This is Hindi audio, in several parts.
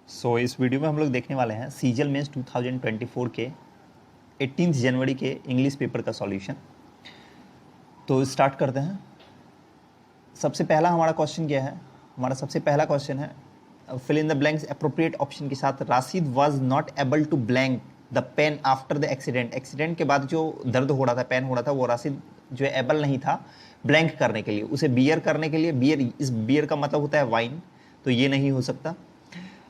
इस वीडियो में हम लोग देखने वाले हैं सीजीएल मेंस 2024 के 18 जनवरी के इंग्लिश पेपर का सॉल्यूशन। तो स्टार्ट करते हैं। सबसे पहला हमारा क्वेश्चन क्या है? हमारा सबसे पहला क्वेश्चन है fill in the blanks appropriate option के साथ Rashid was not able to blank the pen after the accident. Accident के बाद जो दर्द हो रहा था, पेन हो रहा था, वो राशिद जो है एबल नहीं था ब्लैंक करने के लिए, उसे बियर करने के लिए। बियर, इस बियर का मतलब होता है वाइन, तो ये नहीं हो सकता।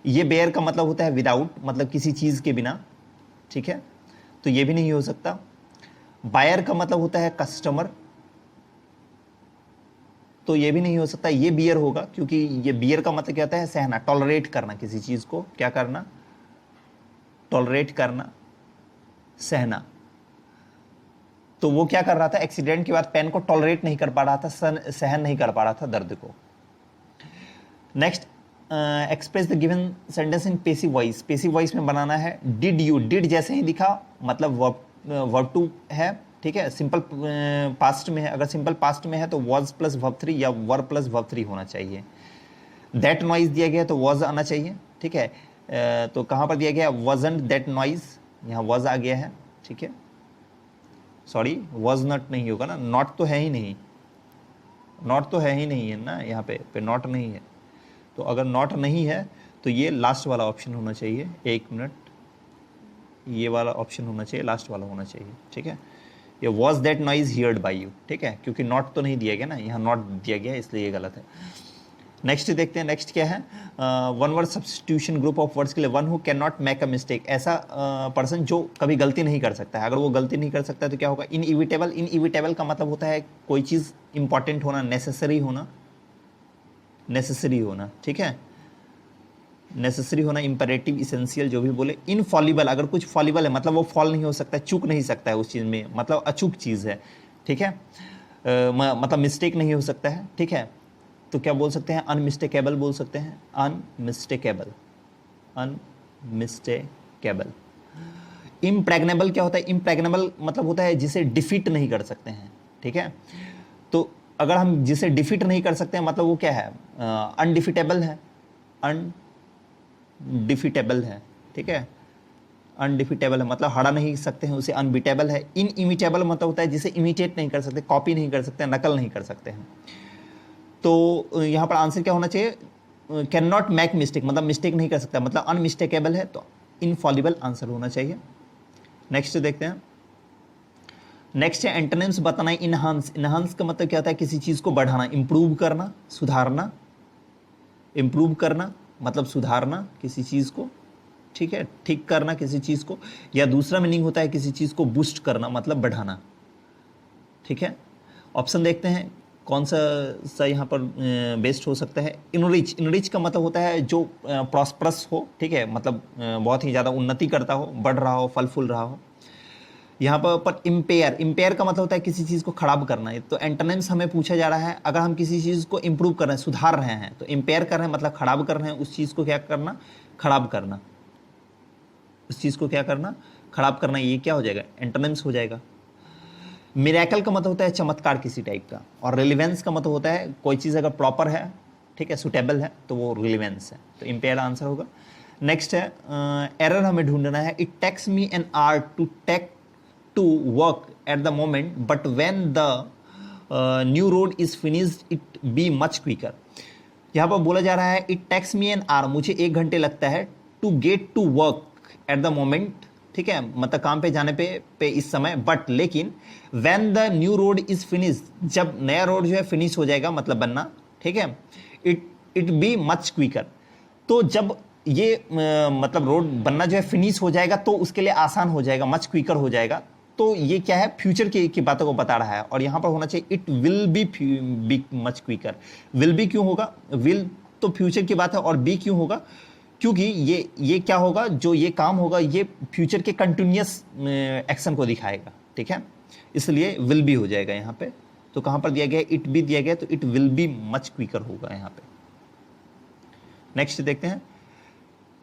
ये बेयर का मतलब होता है विदाउट, मतलब किसी चीज़ के बिना, ठीक है, तो ये भी नहीं हो सकता। बायर का मतलब होता है कस्टमर, तो ये भी नहीं हो सकता। ये बियर होगा क्योंकि ये बियर का मतलब क्या होता है? सहना, टॉलरेट करना, किसी चीज़ को क्या करना? टॉलरेट करना, सहना। तो वो क्या कर रहा था? एक्सीडेंट के बाद पेन को टॉलरेट नहीं कर पा रहा था, सहन नहीं कर पा रहा था दर्द को। Next, express the given sentence in passive voice. Passive voice में बनाना है डिड यू। डिड जैसे ही दिखा मतलब वर्ब टू है, ठीक है। सिंपल पास्ट में है, अगर सिंपल पास्ट में है तो वॉज प्लस वर्ब 3 या वर्ब प्लस वर्ब 3 होना चाहिए। दैट नॉइज दिया गया तो वॉज आना चाहिए, ठीक है। तो कहाँ पर दिया गया? वॉजंट दैट नॉइज, यहाँ वॉज आ गया है, ठीक है। सॉरी, वॉज नॉट नहीं होगा ना, नॉट तो है ही नहीं, नॉट तो है ही नहीं है ना, यहाँ पे नॉट नहीं है। तो अगर नॉट नहीं है तो ये लास्ट वाला ऑप्शन होना चाहिए। एक मिनट, ये वाला ऑप्शन होना चाहिए, लास्ट वाला होना चाहिए, ठीक है। ये was that noise heard by you, ठीक है, क्योंकि नॉट तो नहीं दिया गया ना, यहाँ नॉट दिया गया इसलिए ये गलत है। नेक्स्ट देखते हैं, नेक्स्ट क्या है? One word substitution, group of words के लिए one who can not make a mistake. ऐसा पर्सन जो कभी गलती नहीं कर सकता है। अगर वो गलती नहीं कर सकता है तो क्या होगा? इनइविटेबल। इनइविटेबल का मतलब होता है कोई चीज़ इंपॉर्टेंट होना, नेसेसरी होना, नेसेसरी होना, ठीक है, नेसेसरी होना, इंपरेटिव, इसेंशियल, जो भी बोले। इनफॉलिबल, अगर कुछ फॉलिबल है मतलब वो फॉल नहीं हो सकता, चूक नहीं सकता है उस चीज़ में, मतलब अचूक चीज़ है, ठीक है। मतलब मिस्टेक नहीं हो सकता है, ठीक है। तो क्या बोल सकते हैं? अनमिस्टेकेबल बोल सकते हैं, अनमिस्टेकेबल, अनमिस्टेकेबल। इम्प्रेग्नेबल क्या होता है? इम्प्रेग्नेबल मतलब होता है जिसे डिफीट नहीं कर सकते हैं, ठीक है। तो अगर हम जिसे डिफीट नहीं कर सकते हैं मतलब वो क्या है? अनडिफिटेबल है, अनडिफिटेबल है, ठीक है। अनडिफिटेबल है मतलब हरा नहीं सकते हैं उसे, अनबीटेबल है। इनइमिटेबल मतलब होता है जिसे इमिटेट नहीं कर सकते, कॉपी नहीं कर सकते, नकल नहीं कर सकते हैं। तो यहाँ पर आंसर क्या होना चाहिए? कैन नॉट मेक मिस्टेक, मतलब मिस्टेक नहीं कर सकता, मतलब अनमिस्टेकेबल है, तो इनफॉलिबल आंसर होना चाहिए। नेक्स्ट देखते हैं। नेक्स्ट है एंटोनिम्स बताना है। इनहांस। इनहांस का मतलब क्या होता है? किसी चीज़ को बढ़ाना, इंप्रूव करना, सुधारना। इंप्रूव करना मतलब सुधारना किसी चीज़ को, ठीक है, ठीक करना किसी चीज़ को। या दूसरा मीनिंग होता है किसी चीज़ को बूस्ट करना, मतलब बढ़ाना, ठीक है। ऑप्शन देखते हैं कौन सा यहाँ पर बेस्ट हो सकता है। इनरिच। इनरिच का मतलब होता है जो प्रॉस्परस हो, ठीक है, मतलब बहुत ही ज़्यादा उन्नति करता हो, बढ़ रहा हो, फल फूल रहा हो। यहाँ पर इम्पेयर। इम्पेयर का मतलब होता है किसी चीज़ को खराब करना है। तो एंटोनिम्स हमें पूछा जा रहा है, अगर हम किसी चीज़ को इंप्रूव कर रहे हैं, सुधार रहे हैं, तो इम्पेयर कर रहे हैं मतलब खराब कर रहे हैं उस चीज़ को, क्या करना? खराब करना। उस चीज़ को क्या करना? खराब करना। ये क्या हो जाएगा? एंटोनिम्स हो जाएगा। मिरेकल का मतलब होता है चमत्कार किसी टाइप का, और रिलेवेंस का मतलब होता है कोई चीज़ अगर प्रॉपर है, ठीक है, सुटेबल है, तो वो रिलेवेंस है। तो इम्पेयर आंसर होगा। नेक्स्ट है एरर हमें ढूंढना है। It takes me an hour to work at the moment but when the new road is finished it be much quicker. यहाँ पर बोला जा रहा है it takes me an hour, मुझे 1 घंटे लगता है, to get to work at the moment, ठीक है, मतलब काम पे जाने पे इस समय, बट लेकिन when the new road is finish, जब नया रोड जो है फिनिश हो जाएगा, मतलब बनना, ठीक है, इट बी मच क्विकर। तो जब ये मतलब रोड बनना जो है फिनिश हो जाएगा तो उसके लिए आसान हो जाएगा, मच क्विकर हो जाएगा। तो ये क्या है? फ्यूचर की बातों को बता रहा है, और यहाँ पर होना चाहिए it will be much quicker. Will be क्यों होगा? विल तो फ्यूचर की बात है, और बी क्यों होगा? क्योंकि ये क्या होगा? जो ये काम होगा ये फ्यूचर के कंटिन्यूअस एक्शन को दिखाएगा, ठीक है, इसलिए विल बी हो जाएगा यहाँ पे। तो कहाँ पर दिया गया? इट बी दिया गया, तो it will be much quicker होगा यहाँ पे। नेक्स्ट देखते हैं।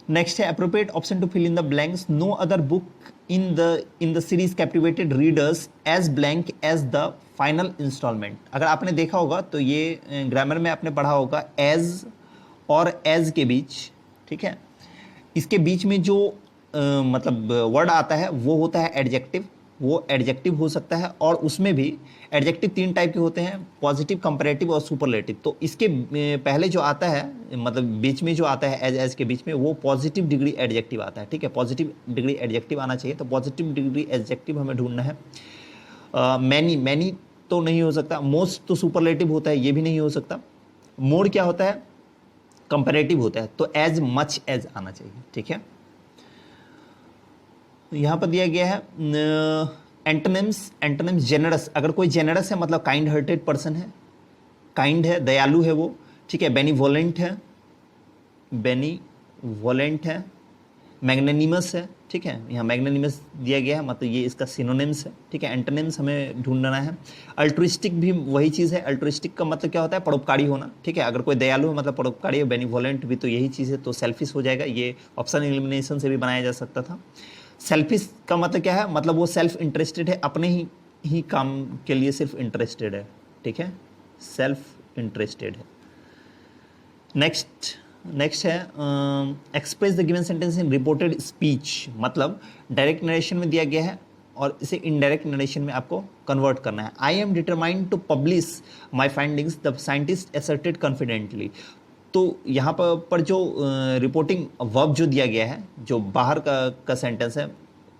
नेक्स्ट है appropriate option to fill in the blanks. No other book in the series captivated readers as blank as the final instalment. अगर आपने देखा होगा तो ये ग्रामर में आपने पढ़ा होगा एज और एज के बीच, ठीक है, इसके बीच में जो मतलब वर्ड आता है वो होता है एडजेक्टिव, वो एडजेक्टिव हो सकता है, और उसमें भी एडजेक्टिव 3 टाइप के होते हैं, पॉजिटिव, कंपैरेटिव और सुपरलेटिव। तो इसके पहले जो आता है, मतलब बीच में जो आता है एज के बीच में, वो पॉजिटिव डिग्री एडजेक्टिव आता है, ठीक है, पॉजिटिव डिग्री एडजेक्टिव आना चाहिए। तो पॉजिटिव डिग्री एडजेक्टिव हमें ढूंढना है। मैनी, मैनी तो नहीं हो सकता। मोस्ट तो सुपरलेटिव होता है, ये भी नहीं हो सकता। मोर क्या होता है? कंपैरेटिव होता है। तो एज मच एज आना चाहिए, ठीक है। यहां पर दिया गया है एंटोनिम्स, एंटोनिम्स जेनरस। अगर कोई जेनरस है मतलब काइंड हार्टेड पर्सन है, काइंड है, दयालु है वो, ठीक है। बेनीवोलेंट है, बेनीवोलेंट है। मैग्नेनिमस है, ठीक है, यहाँ मैग्नेनिमस दिया गया है, मतलब ये इसका सिनोनिम्स है, ठीक है। एंटोनिम्स हमें ढूंढना है। अल्ट्रुइस्टिक भी वही चीज़ है। अल्ट्रुइस्टिक का मतलब क्या होता है? परोपकारी होना, ठीक है। अगर कोई दयालु है मतलब परोपकारी है। बेनीवोलेंट भी तो यही चीज़ है, तो सेल्फिश हो जाएगा। ये ऑप्शन एलिमिनेशन से भी बनाया जा सकता था। सेल्फिश का मतलब क्या है? मतलब वो सेल्फ इंटरेस्टेड है, अपने ही काम के लिए सिर्फ इंटरेस्टेड है, ठीक है, सेल्फ इंटरेस्टेड है। नेक्स्ट है express the given sentence in reported speech. मतलब डायरेक्ट नरेशन में दिया गया है और इसे इनडायरेक्ट नरेशन में आपको कन्वर्ट करना है। I am determined to publish my findings, the scientist asserted confidently. तो यहाँ पर जो रिपोर्टिंग वर्ब जो दिया गया है, जो बाहर का सेंटेंस है,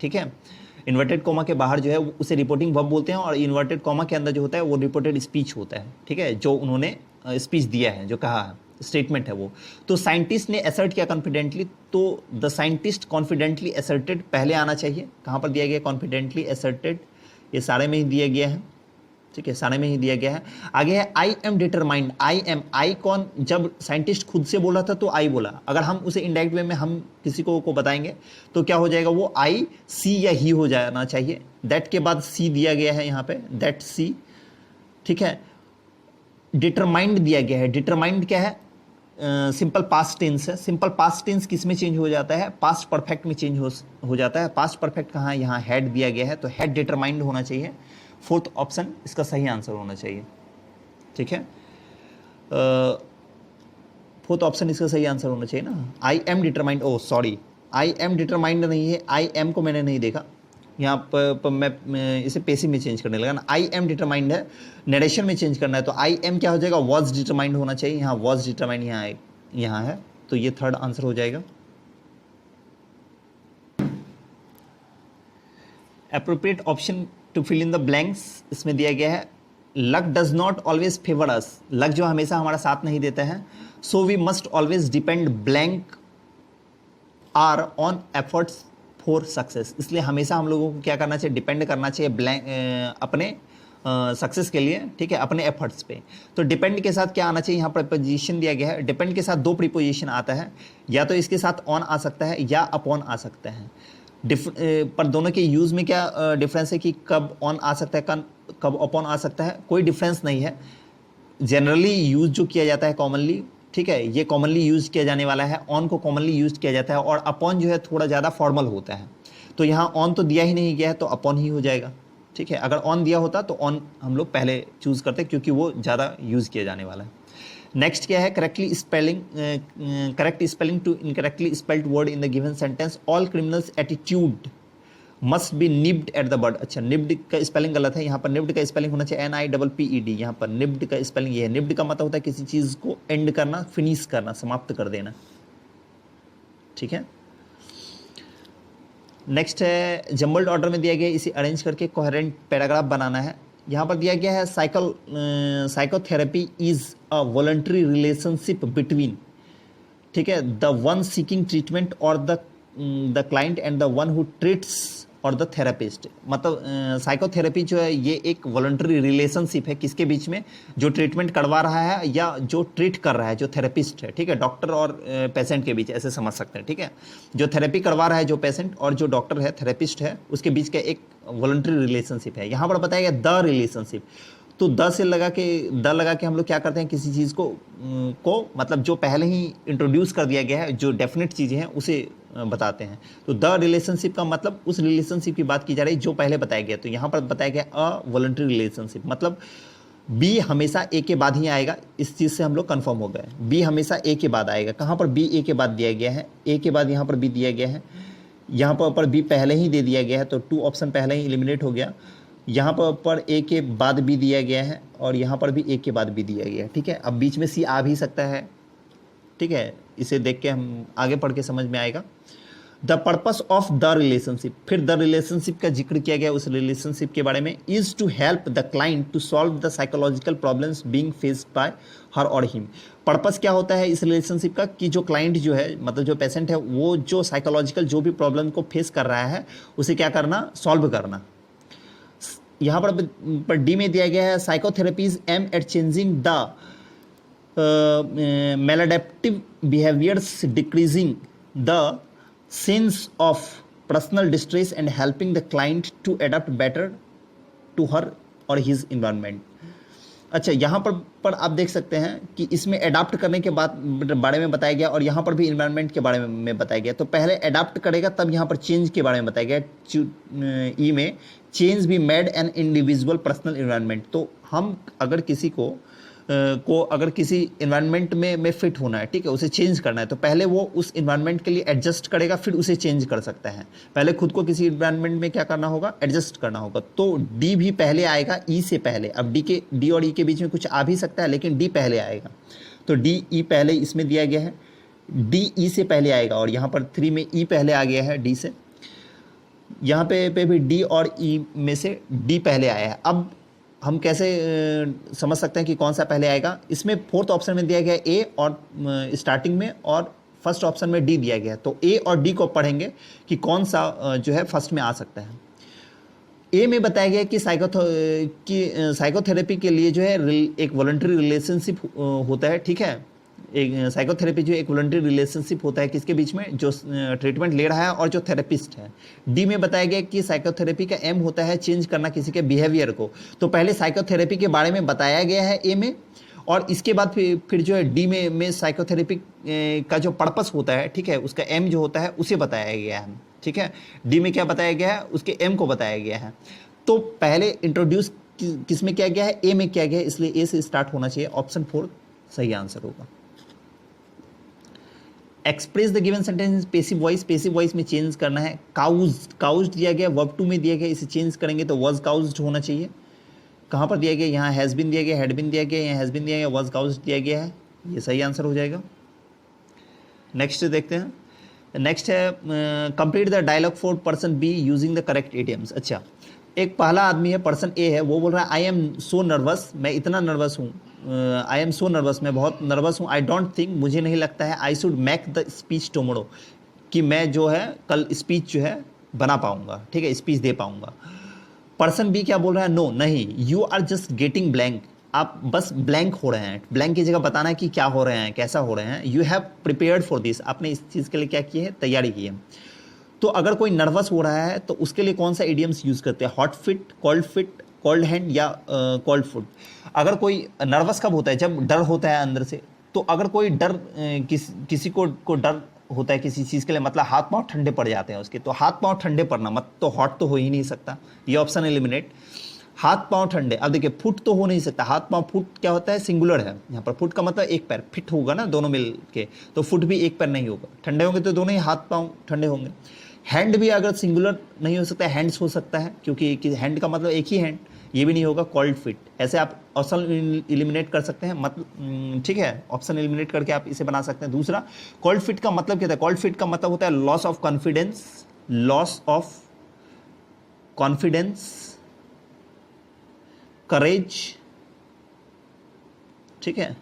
ठीक है, इन्वर्टेड कॉमा के बाहर जो है उसे रिपोर्टिंग वर्ब बोलते हैं, और इन्वर्टेड कॉमा के अंदर जो होता है वो रिपोर्टेड स्पीच होता है, ठीक है, जो उन्होंने स्पीच दिया है, जो कहा है, स्टेटमेंट है वो। तो साइंटिस्ट ने असर्ट किया कॉन्फिडेंटली, तो द साइंटिस्ट कॉन्फिडेंटली असर्टेड पहले आना चाहिए। कहाँ पर दिया गया? कॉन्फिडेंटली असर्टेड, ये सारे में ही दिया गया है, ठीक है, सारे में ही दिया गया है। आगे है I am determined. I am, I कौन? जब साइंटिस्ट खुद से बोला था तो आई बोला। अगर हम उसे इनडायरेक्ट वे में हम किसी को बताएंगे तो क्या हो जाएगा? वो आई, सी या ही हो जाना चाहिए। दैट के बाद सी दिया गया है यहाँ पे, दैट सी, ठीक है। डिटरमाइंड दिया गया है। डिटरमाइंड क्या है? सिंपल पास्ट टेंस है। सिंपल पास्ट टेंस किस में चेंज हो जाता है? पास्ट परफेक्ट में चेंज हो जाता है। पास्ट परफेक्ट कहाँ है? यहाँ हैड दिया गया है, तो हैड डिटरमाइंड होना चाहिए। फोर्थ ऑप्शन इसका सही आंसर होना चाहिए, ठीक है। फोर्थ ऑप्शन इसका सही आंसर होना चाहिए ना। I am determined, oh sorry, I am determined नहीं है, आई एम को मैंने नहीं देखा यहाँ पर मैं इसे पेसिव में चेंज करने लगा ना। आई एम डिटरमाइंड है, नरेशन में चेंज करना है, तो आई एम क्या हो जाएगा? वॉज डिटरमाइंड होना चाहिए। यहाँ वॉज डिटरमाइंड यहाँ है, तो ये थर्ड आंसर हो जाएगा। Appropriate option to fill in the blanks इसमें दिया गया है। Luck does not always favour us. Luck जो हमेशा हमारा साथ नहीं देता है। So we must always depend blank are on efforts for success. इसलिए हमेशा हम लोगों को क्या करना चाहिए? डिपेंड करना चाहिए ब्लैंक अपने सक्सेस के लिए, ठीक है, अपने एफर्ट्स पे। तो डिपेंड के साथ क्या आना चाहिए? यहाँ पर प्रीपोजिशन दिया गया है। डिपेंड के साथ 2 प्रीपोजिशन आता है, या तो इसके साथ ऑन आ सकता है या अपॉन आ सकता है। पर दोनों के यूज़ में क्या डिफरेंस है कि कब ऑन आ सकता है, कब अपॉन आ सकता है? कोई डिफरेंस नहीं है। जनरली यूज जो किया जाता है कॉमनली, ठीक है, ये कॉमनली यूज किया जाने वाला है। ऑन को कॉमनली यूज किया जाता है, और अपॉन जो है थोड़ा ज़्यादा फॉर्मल होता है। तो यहाँ ऑन तो दिया ही नहीं गया है, तो अपॉन ही हो जाएगा, ठीक है। अगर ऑन दिया होता तो ऑन हम लोग पहले चूज करते, क्योंकि वो ज़्यादा यूज किया जाने वाला है। नेक्स्ट क्या है? Correctly spelling, correct spelling to incorrectly spelled word in the given sentence. All criminals attitude must be nibbed at the bird. अच्छा, निब्ड का स्पेलिंग गलत है। यहाँ पर निब्ड का स्पेलिंग होना चाहिए NIPPED। यहाँ पर निब्ड का स्पेलिंग ये है। निब्ड का मतलब होता है किसी चीज़ को एंड करना, फिनिश करना, समाप्त कर देना, ठीक है। नेक्स्ट है जम्बल्ड ऑर्डर में दिया गया, इसे अरेंज करके कोहेरेंट पैराग्राफ बनाना है। यहाँ पर दिया गया है psychotherapy is a voluntary relationship between, ठीक है, द वन सीकिंग ट्रीटमेंट और the client and the one who treats और द थेरेपिस्ट। मतलब साइकोथेरेपी जो है ये एक वॉलंटरी रिलेशनशिप है, किसके बीच में? जो ट्रीटमेंट करवा रहा है या जो ट्रीट कर रहा है, जो थेरेपिस्ट है, ठीक है, डॉक्टर और पेशेंट के बीच, ऐसे समझ सकते हैं, ठीक है। जो थेरेपी करवा रहा है जो पेशेंट, और जो डॉक्टर है, थेरेपिस्ट है, उसके बीच का एक वॉलंटरी रिलेशनशिप है। यहाँ पर बताया गया द रिलेशनशिप। तो द लगा के हम लोग क्या करते हैं? किसी चीज़ को मतलब जो पहले ही इंट्रोड्यूस कर दिया गया है, जो डेफिनेट चीज़ें हैं उसे बताते हैं। तो द रिलेशनशिप का मतलब उस रिलेशनशिप की बात की जा रही है जो पहले बताया गया। तो यहाँ पर बताया गया अ वॉलंटरी रिलेशनशिप, मतलब बी हमेशा ए के बाद ही आएगा, इस चीज़ से हम लोग कंफर्म हो गए। बी हमेशा ए के बाद आएगा। कहाँ पर बी ए के बाद दिया गया है, ए के बाद यहाँ पर बी दिया गया है, यहाँ पर बी पहले ही दे दिया गया है, तो 2 ऑप्शन पहले ही एलिमिनेट हो गया। यहाँ पर ए के बाद बी दिया गया है और यहाँ पर भी ए के बाद बी दिया गया है, ठीक है। अब बीच में सी आ भी सकता है, ठीक है, इसे देख के हम आगे पढ़ के समझ में आएगा। The purpose of the relationship, फिर द रिलेशनशिप का जिक्र किया गया उस रिलेशनशिप के बारे में, is to help the client to solve the psychological problems being faced by her or him. Purpose क्या होता है इस रिलेशनशिप का, कि जो क्लाइंट जो है, मतलब जो पेशेंट है, वो जो साइकोलॉजिकल जो भी प्रॉब्लम को फेस कर रहा है उसे क्या करना, सॉल्व करना। यहाँ पर डी में दिया गया है psychotherapies aim at changing the maladaptive behaviors, decreasing the sense of personal distress and helping the client to adapt better to her or his environment। अच्छा, यहाँ पर आप देख सकते हैं कि इसमें अडाप्ट करने के बारे में बताया गया और यहाँ पर भी इन्वायरमेंट के बारे में बताया गया। तो पहले अडाप्ट करेगा तब यहाँ पर चेंज के बारे में बताया गया। ई में चेंज भी made an individual personal environment. तो हम अगर किसी को अगर किसी इन्वायरमेंट में फिट होना है, ठीक है, उसे चेंज करना है, तो पहले वो उस इन्वायरमेंट के लिए एडजस्ट करेगा, फिर उसे चेंज कर सकता है। पहले खुद को किसी इन्वायरमेंट में क्या करना होगा, एडजस्ट करना होगा। तो डी भी पहले आएगा ई से पहले। अब डी और ई के बीच में कुछ आ भी सकता है, लेकिन डी पहले आएगा। तो डी ई पहले इसमें दिया गया है, डी ई से पहले आएगा और यहाँ पर 3 में ई पहले आ गया है डी से। यहाँ पे भी डी और ई में से डी पहले आया है। अब हम कैसे समझ सकते हैं कि कौन सा पहले आएगा, इसमें 4th ऑप्शन में दिया गया ए और स्टार्टिंग में, और फर्स्ट ऑप्शन में डी दिया गया। तो ए और डी को पढ़ेंगे कि कौन सा जो है फर्स्ट में आ सकता है। ए में बताया गया कि साइकोथेरेपी के लिए जो है एक वॉलंटरी रिलेशनशिप होता है, ठीक है। एक साइकोथेरेपी जो एक वॉलंटरी रिलेशनशिप होता है किसके बीच में, जो ट्रीटमेंट ले रहा है और जो थेरेपिस्ट है। डी में बताया गया कि साइकोथेरेपी का एम होता है चेंज करना किसी के बिहेवियर को। तो पहले साइकोथेरेपी के बारे में बताया गया है ए में, और इसके बाद फिर जो है डी में साइकोथेरेपी का जो पर्पस होता है, ठीक है, उसका एम जो होता है उसे बताया गया है, ठीक है। डी में क्या बताया गया है, उसके एम को बताया गया है। तो पहले इंट्रोड्यूस किस में किया गया है, ए में किया गया है, इसलिए ए से स्टार्ट होना चाहिए। ऑप्शन 4 सही आंसर होगा। Express the given sentence passive voice में चेंज करना है। काउज्ड दिया गया, वर्ब 2 में दिया गया, इसे चेंज करेंगे तो वाज काउज्ड होना चाहिए। कहाँ पर दिया गया, यहाँ हैज़ बिन दिया गया, हैड बिन दिया गया, यहाँ हैज़ बिन दिया गया, वाज काउज्ड दिया गया है, ये सही आंसर हो जाएगा। नेक्स्ट देखते हैं। नेक्स्ट है complete the dialogue for person B using the correct idioms. अच्छा, एक पहला आदमी है, पर्सन ए है, वो बोल रहा है आई एम सो नर्वस, मैं इतना नर्वस हूँ, आई एम सो नर्वस, मैं बहुत नर्वस हूँ। आई डोंट थिंक, मुझे नहीं लगता है, I should make the speech tomorrow, कि मैं जो है कल स्पीच जो है बना पाऊंगा, ठीक है, स्पीच दे पाऊंगा। पर्सन बी क्या बोल रहा है, नो नहीं, you are just getting blank, आप बस ब्लैंक हो रहे हैं। ब्लैंक की जगह बताना है कि क्या हो रहे हैं, कैसा हो रहे हैं। You have prepared for this, आपने इस चीज़ के लिए क्या किया है, तैयारी की है। तो अगर कोई नर्वस हो रहा है तो उसके लिए कौन सा इडियम्स यूज़ करते हैं, हॉट फिट, कोल्ड हैंड या कोल्ड फुट। अगर कोई नर्वस कब होता है, जब डर होता है अंदर से। तो अगर कोई डर किसी को डर होता है किसी चीज़ के लिए, मतलब हाथ पांव ठंडे पड़ जाते हैं उसके, तो हाथ पांव ठंडे पड़ना मत, तो हॉट तो हो ही नहीं सकता, ये ऑप्शन एलिमिनेट। हाथ पांव ठंडे, अब देखिए फुट तो हो नहीं सकता, हाथ पांव, फुट क्या होता है, सिंगुलर है यहाँ पर। फुट का मतलब एक पैर, फिट होगा ना दोनों मिल के, तो फुट भी एक पैर नहीं होगा। ठंडे होंगे तो दोनों ही हाथ पांव ठंडे होंगे। हैंड भी अगर सिंगुलर नहीं हो सकता, हैंड्स हो सकता है, क्योंकि हैंड का मतलब एक ही हैंड, ये भी नहीं होगा। कोल्ड फिट, ऐसे आप ऑप्शन एलिमिनेट कर सकते हैं, मतलब ठीक है, ऑप्शन एलिमिनेट करके आप इसे बना सकते हैं। दूसरा, कोल्ड फिट का मतलब क्या था, कोल्ड फिट का मतलब होता है loss of confidence, loss of confidence, courage, ठीक है,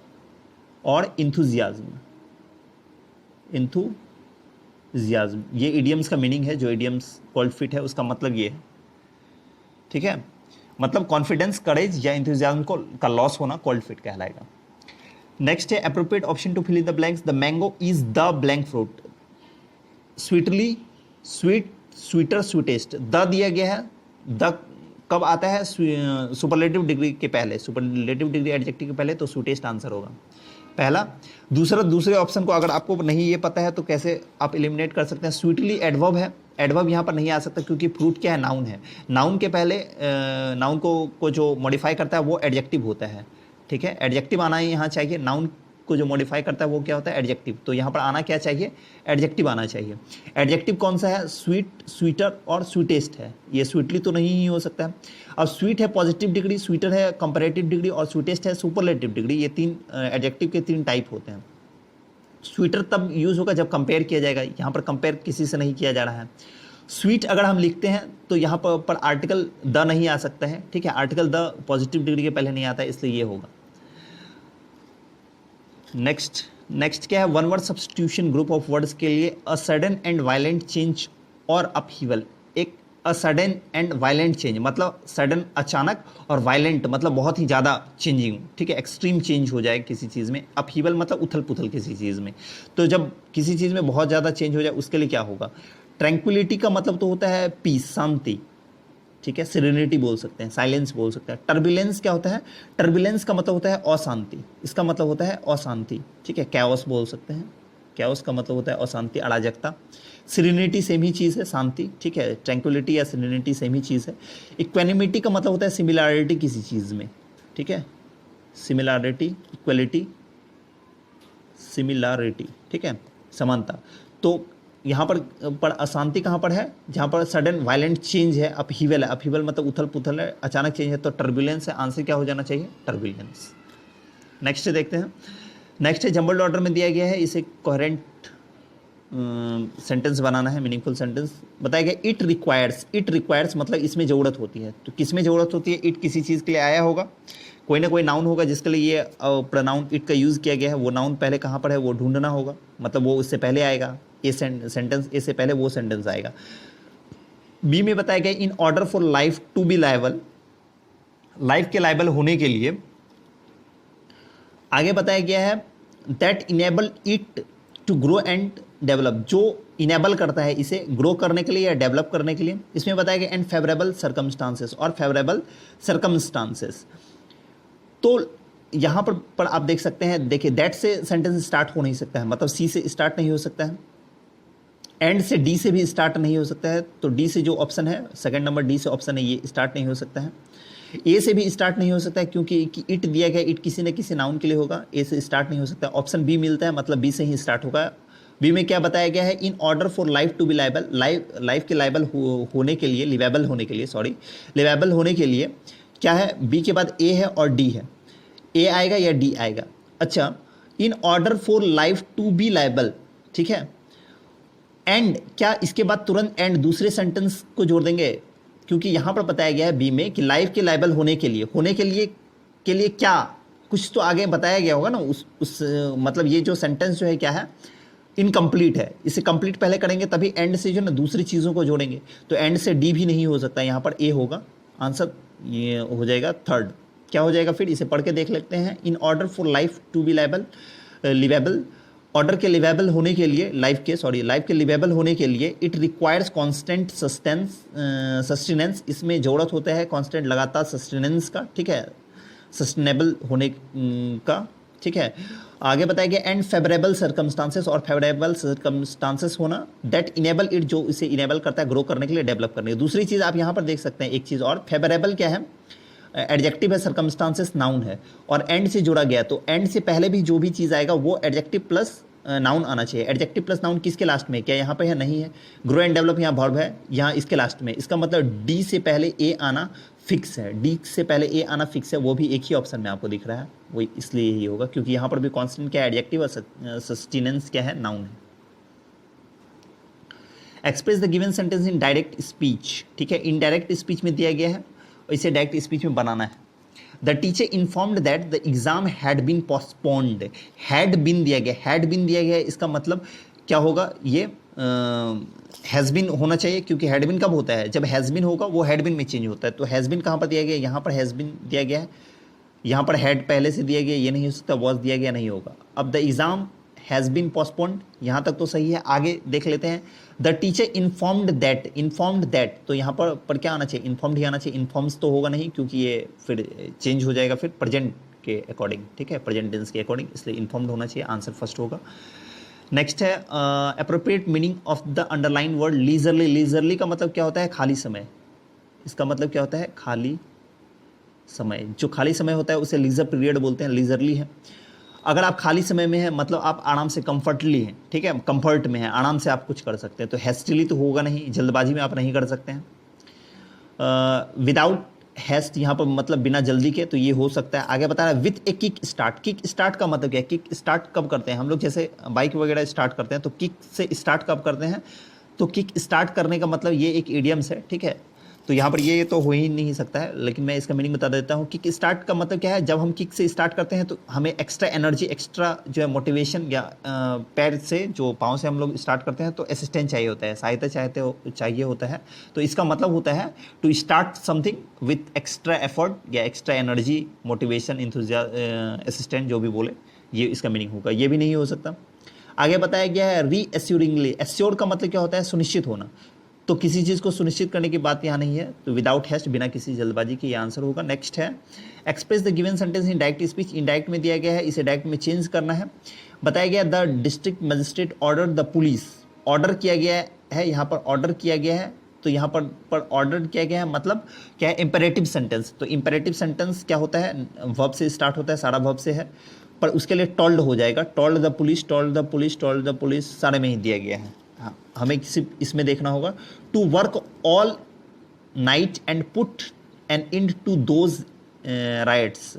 और इंथुजियाज्म। ये इडियम्स का मीनिंग है, जो इडियम्स कोल्ड फिट है उसका मतलब ये है, ठीक है, मतलब कॉन्फिडेंस, करेज या इंथुजियाज्म का लॉस होना कोल्ड फिट कहलाएगा। नेक्स्ट है appropriate option to fill in the blanks. The mango is the blank fruit, sweetly, sweet, sweeter, sweetest. The दिया गया है, द कब आता है, सुपरलेटिव डिग्री के पहले, सुपरलेटिव डिग्री एडजेक्टिव के पहले, तो स्वीटेस्ट आंसर होगा पहला। दूसरे ऑप्शन को अगर आपको नहीं ये पता है तो कैसे आप एलिमिनेट कर सकते हैं। स्वीटली एडवर्ब है, एडवर्ब यहाँ पर नहीं आ सकता क्योंकि फ्रूट क्या है, नाउन है। नाउन के पहले नाउन को जो मॉडिफाई करता है वो एडजेक्टिव होता है, ठीक है। एडजेक्टिव आना ही यहाँ चाहिए, नाउन को जो मॉडिफाई करता है वो क्या होता है, एडजेक्टिव। तो यहाँ पर आना क्या चाहिए, एडजेक्टिव आना चाहिए। एडजेक्टिव कौन सा है, स्वीट, स्वीटर और स्वीटेस्ट है। ये स्वीटली तो नहीं ही हो सकता है। अब स्वीट है पॉजिटिव डिग्री, स्वीटर है कंपैरेटिव डिग्री और स्वीटेस्ट है सुपरलेटिव डिग्री। ये तीन एडजेक्टिव के तीन टाइप होते हैं। स्वीटर तब यूज होगा जब कंपेयर किया जाएगा, यहाँ पर कंपेयर किसी से नहीं किया जा रहा है। स्वीट अगर हम लिखते हैं तो यहाँ पर आर्टिकल द नहीं आ सकता है, ठीक है। आर्टिकल द पॉजिटिव डिग्री के पहले नहीं आता है, इसलिए ये होगा। नेक्स्ट क्या है, one word substitution group of words के लिए a sudden and violent change और अपहीवल। एक a sudden and violent change मतलब सडन अचानक, और वायलेंट मतलब बहुत ही ज़्यादा चेंजिंग, ठीक है, एक्सट्रीम चेंज हो जाए किसी चीज़ में। अपहीवल मतलब उथल पुथल किसी चीज़ में। तो जब किसी चीज़ में बहुत ज़्यादा चेंज हो जाए उसके लिए क्या होगा। ट्रैंक्विलिटी का मतलब तो होता है पीस, शांति, ठीक है। सेरेनिटी बोल सकते हैं, साइलेंस बोल सकते हैं। टर्बुलेंस क्या होता है, टर्बुलेंस का मतलब होता है अशांति, इसका मतलब होता है अशांति, ठीक है। कैओस बोल सकते हैं, कैओस का मतलब होता है अशांति, अराजकता। सेरेनिटी सेम ही चीज़ है, शांति, ठीक है। ट्रैंक्विलिटी या सेरेनिटी सेम ही चीज़ है। इक्वेनिमिटी का मतलब होता है सिमिलैरिटी किसी चीज़ में, ठीक है। सिमिलैरिटी, इक्वलिटी, सिमिलैरिटी, ठीक है, समानता। तो यहाँ पर अशांति कहाँ पर है, जहाँ पर सडन वायलेंट चेंज है, अपहीवल है। अपहीवल मतलब उथल पुथल है, अचानक चेंज है, तो टर्बुलेंस है। आंसर क्या हो जाना चाहिए, टर्बुलेंस। नेक्स्ट देखते हैं। नेक्स्ट है जंबल्ड ऑर्डर में दिया गया है, इसे कोहेरेंट सेंटेंस बनाना है, मीनिंगफुल सेंटेंस बताया गया। इट रिक्वायर्स मतलब इसमें ज़रूरत होती है। तो किस में ज़रूरत होती है, इट किसी चीज़ के लिए आया होगा, कोई ना कोई नाउन होगा जिसके लिए ये प्रोनाउन इट का यूज़ किया गया है। वो नाउन पहले कहाँ पर है वो ढूंढना होगा, मतलब वो उससे पहले आएगा, ये सेंटेंस ए से पहले वो सेंटेंस आएगा। बी में बताया गया in order for life to be liable, life के लायबल होने के लिए। आगे बताया गया है that enable it to grow and develop, जो इनेबल करता है इसे ग्रो करने के लिए या डेवलप करने के लिए। इसमें बताया गया एंड फेवरेबल सर्कमस्टांसेस, और फेवरेबल सर्कमस्टांसेस। तो यहाँ पर आप देख सकते हैं, देखिए दैट से सेंटेंस स्टार्ट हो नहीं सकता है, मतलब सी से स्टार्ट नहीं हो सकता है। एंड से डी से भी स्टार्ट नहीं हो सकता है, तो डी से जो ऑप्शन है, सेकंड नंबर डी से ऑप्शन है, ये स्टार्ट नहीं हो सकता है। ए से भी स्टार्ट नहीं हो सकता है क्योंकि इट दिया गया, इट किसी न किसी नाउन के लिए होगा, ए से स्टार्ट नहीं हो सकता। ऑप्शन बी मिलता है, मतलब बी से ही स्टार्ट होगा। बी में क्या बताया गया है, in order for life to be liable, life के लाइबल होने के लिए, लिवेबल होने के लिए, लिवेबल होने के लिए क्या है, बी के बाद ए है और डी है। ए आएगा या डी आएगा। अच्छा, in order for life to be liable, ठीक है। एंड क्या इसके बाद तुरंत एंड दूसरे सेंटेंस को जोड़ देंगे, क्योंकि यहां पर बताया गया है बी में कि लाइफ के लायबल होने के लिए क्या कुछ तो आगे बताया गया होगा ना, उस मतलब ये जो सेंटेंस जो है क्या है, इनकम्प्लीट है। इसे कंप्लीट पहले करेंगे तभी एंड से जो ना दूसरी चीज़ों को जोड़ेंगे। तो एंड से डी भी नहीं हो सकता, यहाँ पर ए होगा। आंसर ये हो जाएगा थर्ड। क्या हो जाएगा फिर, इसे पढ़ के देख लेते हैं। In order for life to be livable, order के लिवेबल होने के लिए, लाइफ के लिवेबल होने के लिए इट रिक्वायर्स कांस्टेंट सस्टेनेंस, इसमें ज़रूरत होता है कांस्टेंट लगातार सस्टेनेंस का, ठीक है, सस्टेनेबल होने का, ठीक है। आगे बताया गया एंड फेवरेबल सर्कमस्टांसेस, और फेवरेबल सर्कमस्टांसेस होना दैट इनेबल इट, जो इसे इनेबल करता है ग्रो करने के लिए, डेवलप करने के लिए। दूसरी चीज़ आप यहाँ पर देख सकते हैं, एक चीज़ और, फेवरेबल क्या है, एडजेक्टिव है, सर्कमस्टांसेस नाउन है, और एंड से जुड़ा गया, तो एंड से पहले भी जो भी चीज़ आएगा वो एडजेक्टिव प्लस नाउन आना चाहिए। एडजेक्टिव प्लस नाउन किसके लास्ट में, क्या यहाँ पे है, नहीं है। ग्रो एंड डेवलप यहाँ वर्ब है, यहाँ इसके लास्ट में। इसका मतलब डी से पहले ए आना फिक्स है, डी से पहले ए आना फिक्स है, वो भी एक ही ऑप्शन में आपको दिख रहा है, वो इसलिए ही होगा क्योंकि यहाँ पर भी कॉन्स्टेंट क्या है, एडजेक्टिव, और सस्टेनेंस क्या है, नाउन है। Express the given sentence in direct speech, ठीक है। इनडायरेक्ट स्पीच में दिया गया है, इसे डायरेक्ट स्पीच में बनाना है। The teacher informed that the exam had been postponed, had been दिया गया, इसका मतलब क्या होगा, ये हैज़ बीन होना चाहिए, क्योंकि हैड बीन कब होता है, जब हैज़ बीन होगा वो हैड बीन में चेंज होता है। तो हैज़ बीन कहाँ पर दिया गया, यहाँ पर हैज़ बीन दिया गया है, यहाँ पर हैड पहले से दिया गया, ये नहीं हो सकता, वॉज दिया गया नहीं होगा। अब the exam has been postponed, यहाँ तक तो सही है। आगे देख लेते हैं, द टीचर इन्फॉर्म्ड दैट, तो यहाँ पर क्या आना चाहिए, इन्फॉर्म्ड ही आना चाहिए। इन्फॉर्म्स तो होगा नहीं क्योंकि ये फिर चेंज हो जाएगा फिर प्रेजेंट के अकॉर्डिंग, ठीक है, प्रेजेंट टेंस के अकॉर्डिंग, इसलिए इन्फॉर्म्ड होना चाहिए। आंसर फर्स्ट होगा। नेक्स्ट है appropriate meaning of the underline word leisurely. Leisurely का मतलब क्या होता है? खाली समय। इसका मतलब क्या होता है? खाली समय। जो खाली समय होता है उसे लीजर पीरियड बोलते हैं, लीजरली है। अगर आप खाली समय में हैं मतलब आप आराम से कंफर्टली हैं, ठीक है, कंफर्ट में हैं, आराम से आप कुछ कर सकते हैं। तो हेस्टिली तो होगा नहीं, जल्दबाजी में आप नहीं कर सकते हैं। विदाउट हैस्ट यहाँ पर मतलब बिना जल्दी के, तो ये हो सकता है। आगे बता रहा है with a kick start. Kick start का मतलब क्या है? किक स्टार्ट कब करते हैं हम लोग? जैसे बाइक वगैरह स्टार्ट करते हैं तो किक से स्टार्ट कब करते हैं? तो किक स्टार्ट करने का मतलब ये एक इडियम्स है, ठीक है। तो यहाँ पर ये तो हो ही नहीं सकता है, लेकिन मैं इसका मीनिंग बता देता हूँ। किक स्टार्ट का मतलब क्या है? जब हम किक से स्टार्ट करते हैं तो हमें एक्स्ट्रा एनर्जी, एक्स्ट्रा जो है मोटिवेशन, या पैर से, जो पाँव से हम लोग स्टार्ट करते हैं तो असिस्टेंट चाहिए होता है, सहायता चाहिए होता है। तो इसका मतलब होता है to start something with extra effort या एक्स्ट्रा एनर्जी, मोटिवेशन, असिस्टेंट, जो भी बोले, ये इसका मीनिंग होगा। ये भी नहीं हो सकता। आगे बताया गया है रीएस्योरिंगली। एस्योर का मतलब क्या होता है? सुनिश्चित होना। तो किसी चीज़ को सुनिश्चित करने की बात यहाँ नहीं है, तो विदाउट हैस्ट, बिना किसी जल्दबाजी के, ये आंसर होगा। नेक्स्ट है express the given sentence in direct speech. Indirect में दिया गया है, इसे डायरेक्ट में चेंज करना है। बताया गया the district magistrate order the police. Order किया गया है, यहाँ पर ऑर्डर किया गया है, तो यहाँ पर ऑर्डर किया गया है मतलब क्या है? Imperative sentence. तो इंपेरेटिव सेंटेंस क्या होता है? वर्ब से स्टार्ट होता है, सारा वर्ब से है, पर उसके लिए टोल्ड हो जाएगा। Told the police, told the police, told the police, सारे में ही दिया गया है। हाँ, हमें सिर्फ इसमें देखना होगा to work all night and put an end to those rights.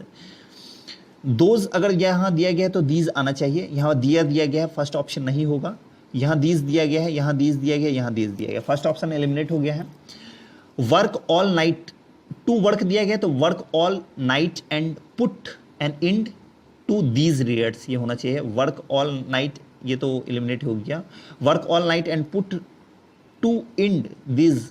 Those अगर यहाँ दिया गया है तो दीज आना चाहिए, यहाँ दिया गया है, फर्स्ट ऑप्शन नहीं होगा। यहाँ दीज दिया गया है, यहाँ दीज दिया गया, यहाँ दीज दिया गया, फर्स्ट ऑप्शन एलिमिनेट हो गया है। Work all night, to work दिया गया तो work all night and put an end to these rates, ये होना चाहिए। वर्क ऑल नाइट, ये तो एलिमिनेट हो गया। Work all night and put to end these,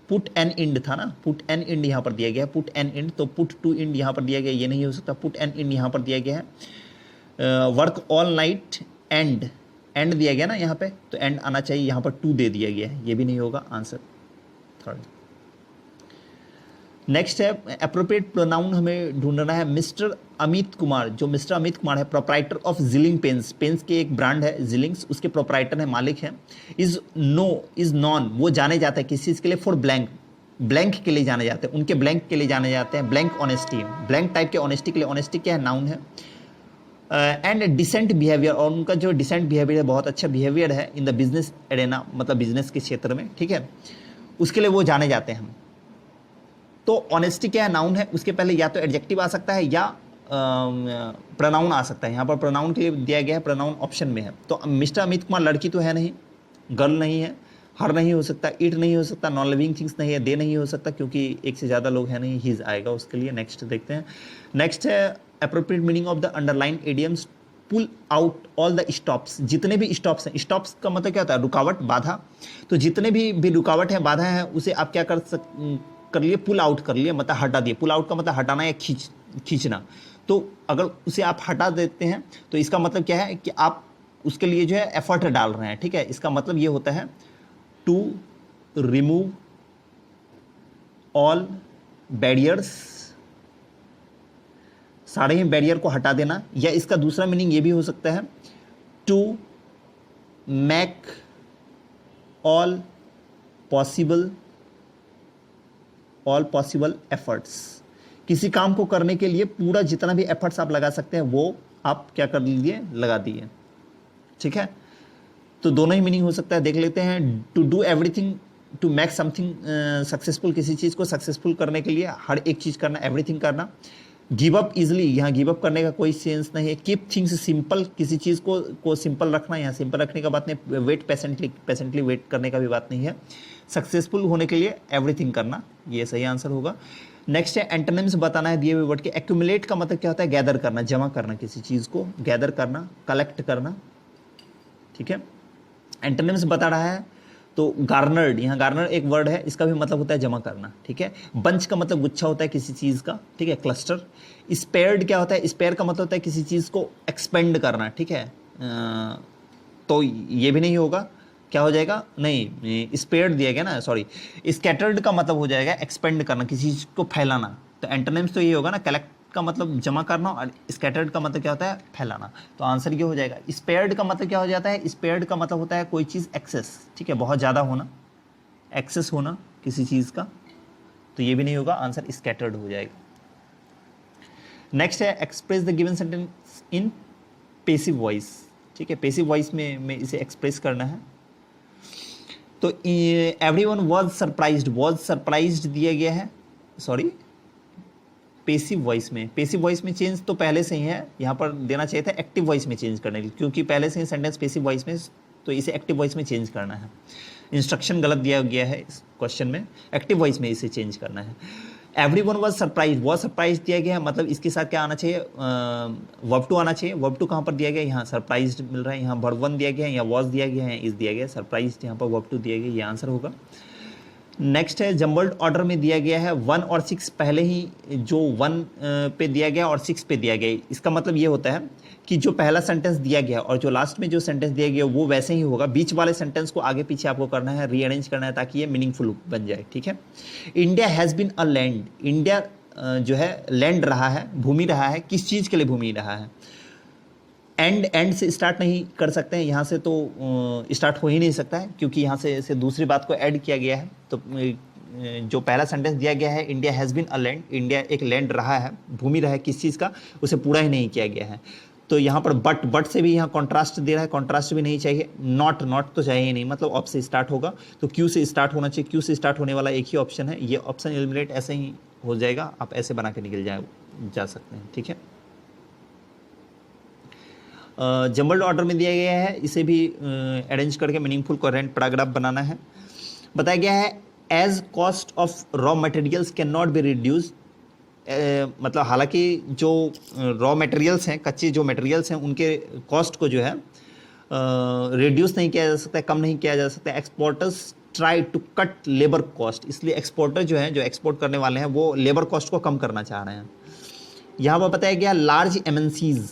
put an end था ना, पुट एन एंड यहाँ पर दिया गया है, पुट एन एंड, तो पुट टू एंड यहाँ पर दिया गया, ये नहीं हो सकता। पुट एन एंड यहाँ पर दिया गया है। Work all night and, and दिया गया ना यहाँ पे, तो एंड आना चाहिए, यहाँ पर टू दे दिया गया है, ये भी नहीं होगा, आंसर थर्ड। नेक्स्ट है अप्रोप्रिएट प्रोनाउन हमें ढूंढना है। मिस्टर अमित कुमार, जो मिस्टर अमित कुमार है, प्रोप्राइटर ऑफ जिलिंग पेन्स, पेन्स के एक ब्रांड है जिलिंग्स, उसके प्रोप्राइटर है, मालिक है। इज नॉन, वो जाने जाते हैं किस चीज़ के लिए? फॉर ब्लैंक, ब्लैंक के लिए जाने जाते हैं, उनके ब्लैंक के लिए जाने जाते हैं। ब्लैंक ऑनेस्टी, ब्लैंक टाइप के ऑनेस्टी के लिए। ऑनेस्टी क्या है? नाउन है। एंड डिसेंट बिहेवियर, और उनका जो डिसेंट बिहेवियर है, बहुत अच्छा बिहेवियर है इन द बिजनेस एरेना, मतलब बिजनेस के क्षेत्र में, ठीक है, उसके लिए वो जाने जाते हैं। तो ऑनेस्टी क्या है? नाउन है, उसके पहले या तो एडजेक्टिव आ सकता है या प्रोनाउन आ सकता है। यहाँ पर प्रोनाउन के लिए दिया गया है, प्रोनाउन ऑप्शन में है। तो मिस्टर अमित कुमार लड़की तो है नहीं, गर्ल नहीं है, हर नहीं हो सकता, इट नहीं हो सकता, नॉन लिविंग थिंग्स नहीं है, दे नहीं हो सकता, क्योंकि एक से ज़्यादा लोग हैं नहीं, हीज आएगा उसके लिए। नेक्स्ट देखते हैं। नेक्स्ट है appropriate meaning of the underline idioms. Pull out all the stops, जितने भी स्टॉप्स हैं, स्टॉप्स का मतलब क्या होता है? रुकावट, बाधा। तो जितने भी रुकावट है, बाधा है, उसे आप क्या कर लिए? पुल आउट कर लिए, मतलब हटा दिए। पुल आउट का मतलब हटाना या खींचना। तो अगर उसे आप हटा देते हैं तो इसका मतलब क्या है? कि आप उसके लिए जो है एफर्ट डाल रहे हैं, ठीक है। इसका मतलब ये होता है टू रिमूव ऑल बैरियर्स, सारे ही बैरियर को हटा देना। या इसका दूसरा मीनिंग ये भी हो सकता है to make all possible efforts. किसी काम को करने के लिए पूरा जितना भी एफर्ट्स आप लगा सकते हैं वो आप क्या कर लीजिए? लगा दिए, ठीक है। तो दोनों ही मीनिंग हो सकता है, देख लेते हैं। To do everything to make something successful, किसी चीज़ को सक्सेसफुल करने के लिए हर एक चीज़ करना, एवरीथिंग करना। गिव अप इजली, यहाँ गिव अप करने का कोई सेंस नहीं है। कीप थिंग्स सिंपल, किसी चीज़ को सिंपल रखना, यहाँ सिंपल रखने का बात नहीं। वेट पेशेंटली वेट करने का भी बात नहीं है। सक्सेसफुल होने के लिए एवरीथिंग करना, ये सही आंसर होगा। नेक्स्ट है एंटोनिम्स बताना है दिए हुए वर्ड के। एक्यूमुलेट का मतलब क्या होता है? गैदर करना, जमा करना, किसी चीज़ को गैदर करना, कलेक्ट करना, ठीक है। एंटोनिम्स बता रहा है तो गार्नर्ड, यहाँ गार्नर एक वर्ड है, इसका भी मतलब होता है जमा करना, ठीक है। बंच का मतलब गुच्छा होता है किसी चीज़ का, ठीक है, क्लस्टर। स्पेयर्ड क्या होता है? स्पेयर का मतलब होता है किसी चीज़ को एक्सपेंड करना, ठीक है। तो ये भी नहीं होगा, क्या हो जाएगा? नहीं, स्पेयर्ड दिया गया ना, सॉरी। स्कैटर्ड का मतलब हो जाएगा एक्सपेंड करना, किसी चीज़ को फैलाना। तो एंटोनिम्स तो ये होगा ना, कलेक्ट का मतलब जमा करना और स्कैटर्ड का मतलब क्या होता है, फैलाना। तो आंसर ये हो जाएगा। स्पेयर्ड का मतलब क्या हो जाता है, स्पेयर्ड का मतलब होता है कोई चीज़ एक्सेस, ठीक है, बहुत ज़्यादा होना, एक्सेस होना किसी चीज़ का, तो ये भी नहीं होगा, आंसर स्कैटर्ड हो जाएगा। नेक्स्ट है express the given sentence in passive voice, ठीक है, पेसिव वॉइस में इसे एक्सप्रेस करना है। तो एवरीवन वाज सरप्राइज्ड दिया गया है, सॉरी पेसिव वॉइस में चेंज तो पहले से ही है, यहाँ पर देना चाहिए था एक्टिव वॉइस में चेंज करने के लिए, क्योंकि पहले से ही सेंटेंस पेसिव वॉइस में, तो इसे एक्टिव वॉइस में चेंज करना है। इंस्ट्रक्शन गलत दिया गया है इस क्वेश्चन में, एक्टिव वॉइस में इसे चेंज करना है। एवरीवन वाज सरप्राइज दिया गया है, मतलब इसके साथ क्या आना चाहिए, वर्ब टू आना चाहिए। वर्ब टू कहाँ पर दिया गया, यहाँ सरप्राइज्ड मिल रहा है, यहाँ वर्ब वन दिया गया है, यहाँ वॉज दिया गया है, इस दिया गया है, सरप्राइज्ड यहाँ पर वर्ब टू दिया गया, ये आंसर होगा। नेक्स्ट है जम्बल्ड ऑर्डर में दिया गया है 1 और 6 पहले ही जो 1 पे दिया गया और 6 पे दिया गया। इसका मतलब ये होता है कि जो पहला सेंटेंस दिया गया और जो लास्ट में जो सेंटेंस दिया गया वो वैसे ही होगा, बीच वाले सेंटेंस को आगे पीछे आपको करना है, रीअरेंज करना है ताकि ये मीनिंगफुल बन जाए, ठीक है। India has been a land, India जो है लैंड रहा है, भूमि रहा है, किस चीज़ के लिए भूमि रहा है। एंड से स्टार्ट नहीं कर सकते हैं, यहाँ से तो स्टार्ट हो ही नहीं सकता है, क्योंकि यहाँ से दूसरी बात को ऐड किया गया है। तो जो पहला सेंटेंस दिया गया है India has been a land, India एक लैंड रहा है, भूमि रहा है किस चीज़ का, उसे पूरा ही नहीं किया गया है। तो यहाँ पर बट से भी यहाँ कॉन्ट्रास्ट दे रहा है, कॉन्ट्रास्ट भी नहीं चाहिए। नॉट तो चाहिए ही नहीं, मतलब ऑफ से स्टार्ट होगा, तो क्यू से स्टार्ट होना चाहिए, क्यू से स्टार्ट होने वाला एक ही ऑप्शन है, ये ऑप्शन एलिमिनेट ऐसे ही हो जाएगा, आप ऐसे बना के निकल जा सकते हैं, ठीक है। जंबल्ड ऑर्डर में दिया गया है, इसे भी अरेंज करके मीनिंगफुल कोहेरेंट पैराग्राफ बनाना है। बताया गया है as cost of raw materials can not be reduce, मतलब हालांकि जो रॉ मटेरियल्स हैं, कच्चे जो मटेरियल्स हैं, उनके कॉस्ट को जो है रिड्यूस नहीं किया जा सकता, कम नहीं किया जा सकता। Exporters try to cut labour cost, इसलिए एक्सपोर्टर जो है, जो एक्सपोर्ट करने वाले हैं, वो लेबर कॉस्ट को कम करना चाह रहे हैं। यहाँ पर बताया गया लार्ज एमएनसीज,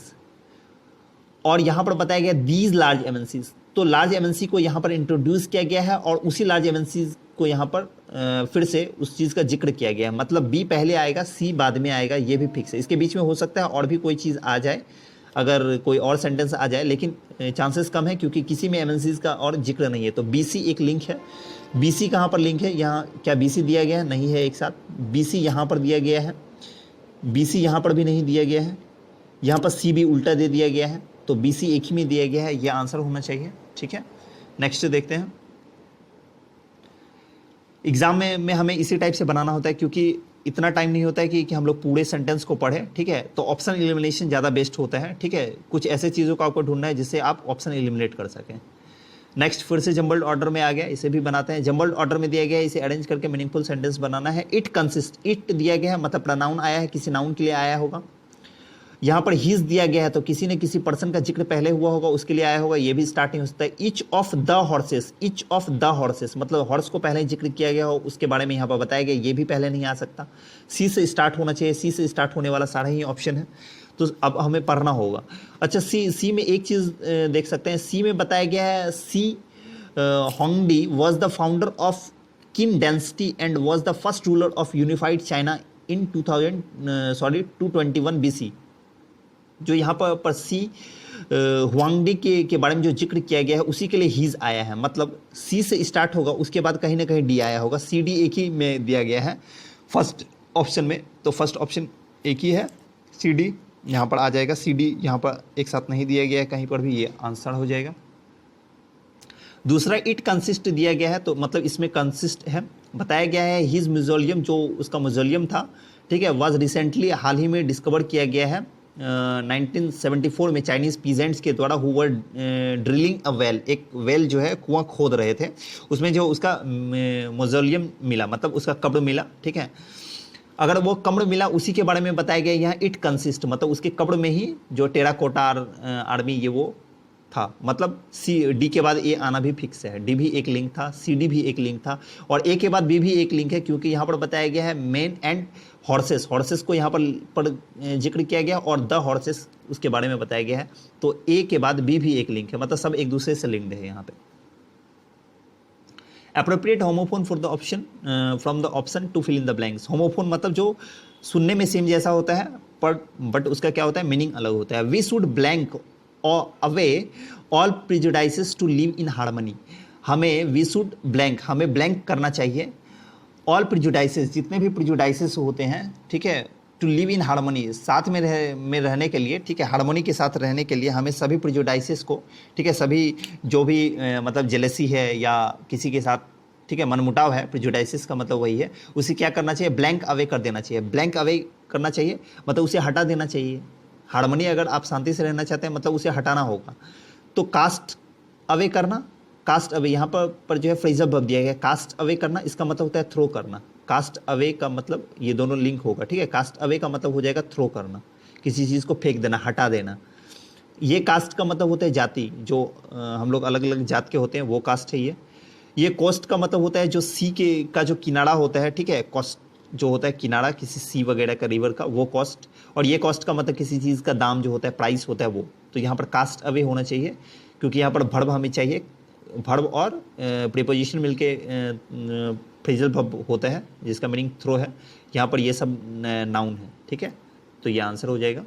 और यहाँ पर बताया गया दीज लार्ज एमएनसीज, तो लार्ज एमएनसी को यहाँ पर इंट्रोड्यूस किया गया है और उसी लार्ज एमएनसीज को यहाँ पर फिर से उस चीज़ का जिक्र किया गया है, मतलब बी पहले आएगा सी बाद में आएगा, ये भी फिक्स है। इसके बीच में हो सकता है और भी कोई चीज़ आ जाए, अगर कोई और सेंटेंस आ जाए, लेकिन चांसेस कम है क्योंकि किसी में एमएनसीज का और जिक्र नहीं है। तो बीसी एक लिंक है, बीसी कहाँ पर लिंक है, यहाँ क्या बीसी दिया गया है, नहीं है एक साथ, बीसी यहाँ पर दिया गया है, बीसी यहाँ पर भी नहीं दिया गया है, यहाँ पर सी भी उल्टा दे दिया गया है, तो बीसी एक ही में दिया गया है, ये आंसर होना चाहिए, ठीक है। नेक्स्ट देखते हैं। एग्जाम में हमें इसी टाइप से बनाना होता है, क्योंकि इतना टाइम नहीं होता है कि हम लोग पूरे सेंटेंस को पढ़ें, ठीक है। तो ऑप्शन एलिमिनेशन ज़्यादा बेस्ट होता है, ठीक है। कुछ ऐसे चीज़ों को आपको ढूंढना है जिससे आप ऑप्शन एलिमिनेट कर सकें। नेक्स्ट फिर से जंबल्ड ऑर्डर में आ गया, इसे भी बनाते हैं। जंबल्ड ऑर्डर में दिया गया है, इसे अरेंज करके मीनिंगफुल सेंटेंस बनाना है। इट कंसिस्ट, इट दिया गया है मतलब प्रोनाउन आया है, किसी नाउन के लिए आया होगा। यहाँ पर हिज दिया गया है तो किसी ने किसी पर्सन का जिक्र पहले हुआ होगा, उसके लिए आया होगा, ये भी स्टार्टिंग हो सकता है। Each of the horses, each of the horses मतलब हॉर्स को पहले जिक्र किया गया हो, उसके बारे में यहाँ पर बताया गया, ये भी पहले नहीं आ सकता। सी से स्टार्ट होना चाहिए, सी से स्टार्ट होने वाला सारा ही ऑप्शन है, तो अब हमें पढ़ना होगा। अच्छा, सी में एक चीज़ देख सकते हैं, सी में बताया गया है Shi Huangdi was the founder of Qin dynasty and was the first ruler of unified China in 221 BC। जो यहाँ पर सी हुआंगडी के बारे में जो जिक्र किया गया है उसी के लिए हीज आया है, मतलब सी से स्टार्ट होगा, उसके बाद कहीं ना कहीं डी आया होगा। सी डी एक ही में दिया गया है फर्स्ट ऑप्शन में, तो फर्स्ट ऑप्शन एक ही है, सी डी यहाँ पर आ जाएगा। सी डी यहाँ पर एक साथ नहीं दिया गया है कहीं पर भी, ये आंसर हो जाएगा। दूसरा इट कंसिस्ट दिया गया है, तो मतलब इसमें कंसिस्ट है। बताया गया है हिज म्यूजियम, जो उसका म्यूजियम था, ठीक है, वाज रिसेंटली हाल ही में डिस्कवर किया गया है 1974 में चाइनीज़ पीजेंट्स के द्वारा who were drilling a well, एक वेल जो है कुआं खोद रहे थे, उसमें जो उसका मौजोलियम मिला, मतलब उसका कब्र मिला, ठीक है। अगर वो कब्र मिला उसी के बारे में बताया गया यहाँ इट कंसिस्ट, मतलब उसके कब्र में ही जो टेराकोटा आर्मी ये वो था, मतलब सी डी के बाद ए आना भी फिक्स है। डी भी एक लिंक था, सी डी भी एक लिंक था, और ए के बाद बी भी एक लिंक है, क्योंकि यहाँ पर बताया गया है मेन एंड हॉर्सेस, हॉर्सेस को यहाँ पर जिक्र किया गया और द हॉर्सेस उसके बारे में बताया गया है, तो ए के बाद बी भी एक लिंक है, मतलब सब एक दूसरे से लिंक्ड है यहाँ पे। Appropriate homophone for the option from the option to fill in the blanks. Homophone मतलब जो सुनने में सेम जैसा होता है पर बट उसका क्या होता है, मीनिंग अलग होता है। We should blank away all prejudices to live in harmony. हमें वी शुड ब्लैंक, हमें ब्लैंक करना चाहिए ऑल प्रिजुडाइसेस, जितने भी प्रिजुडाइसेस होते हैं, ठीक है, टू लिव इन हार्मनी, साथ में रहने के लिए, ठीक है, हार्मनी के साथ रहने के लिए हमें सभी प्रिजुडाइसेस को, ठीक है, सभी जो भी मतलब जेलसी है या किसी के साथ, ठीक है, मनमुटाव है, प्रिजुडाइसेस का मतलब वही है, उसे क्या करना चाहिए, ब्लैंक अवे कर देना चाहिए। ब्लैंक अवे करना चाहिए मतलब उसे हटा देना चाहिए। हार्मनी अगर आप शांति से रहना चाहते हैं मतलब उसे हटाना होगा। तो कास्ट अवे करना, कास्ट अवे यहाँ पर जो है फ्रेजल वर्ब दिया गया है, कास्ट अवे करना, इसका मतलब होता है थ्रो करना। कास्ट अवे का मतलब ये दोनों लिंक होगा, ठीक है। कास्ट अवे का मतलब हो जाएगा थ्रो करना, किसी चीज़ को फेंक देना, हटा देना। ये कास्ट का मतलब होता है जाति, जो हम लोग अलग अलग जात के होते हैं वो कास्ट है ये कोस्ट का मतलब होता है जो सी के का जो किनारा होता है, ठीक है, कोस्ट जो होता है किनारा किसी सी वगैरह का, रिवर का, वो कॉस्ट। और ये कॉस्ट का मतलब किसी चीज़ का दाम जो होता है, प्राइस होता है वो। तो यहाँ पर कास्ट अवे होना चाहिए क्योंकि यहाँ पर वर्ब हमें चाहिए, वर्ब और प्रीपोजिशन मिलके फ्रेजल वर्ब होता है जिसका मीनिंग थ्रो है। यहाँ पर ये सब नाउन है, ठीक है, तो ये आंसर हो जाएगा।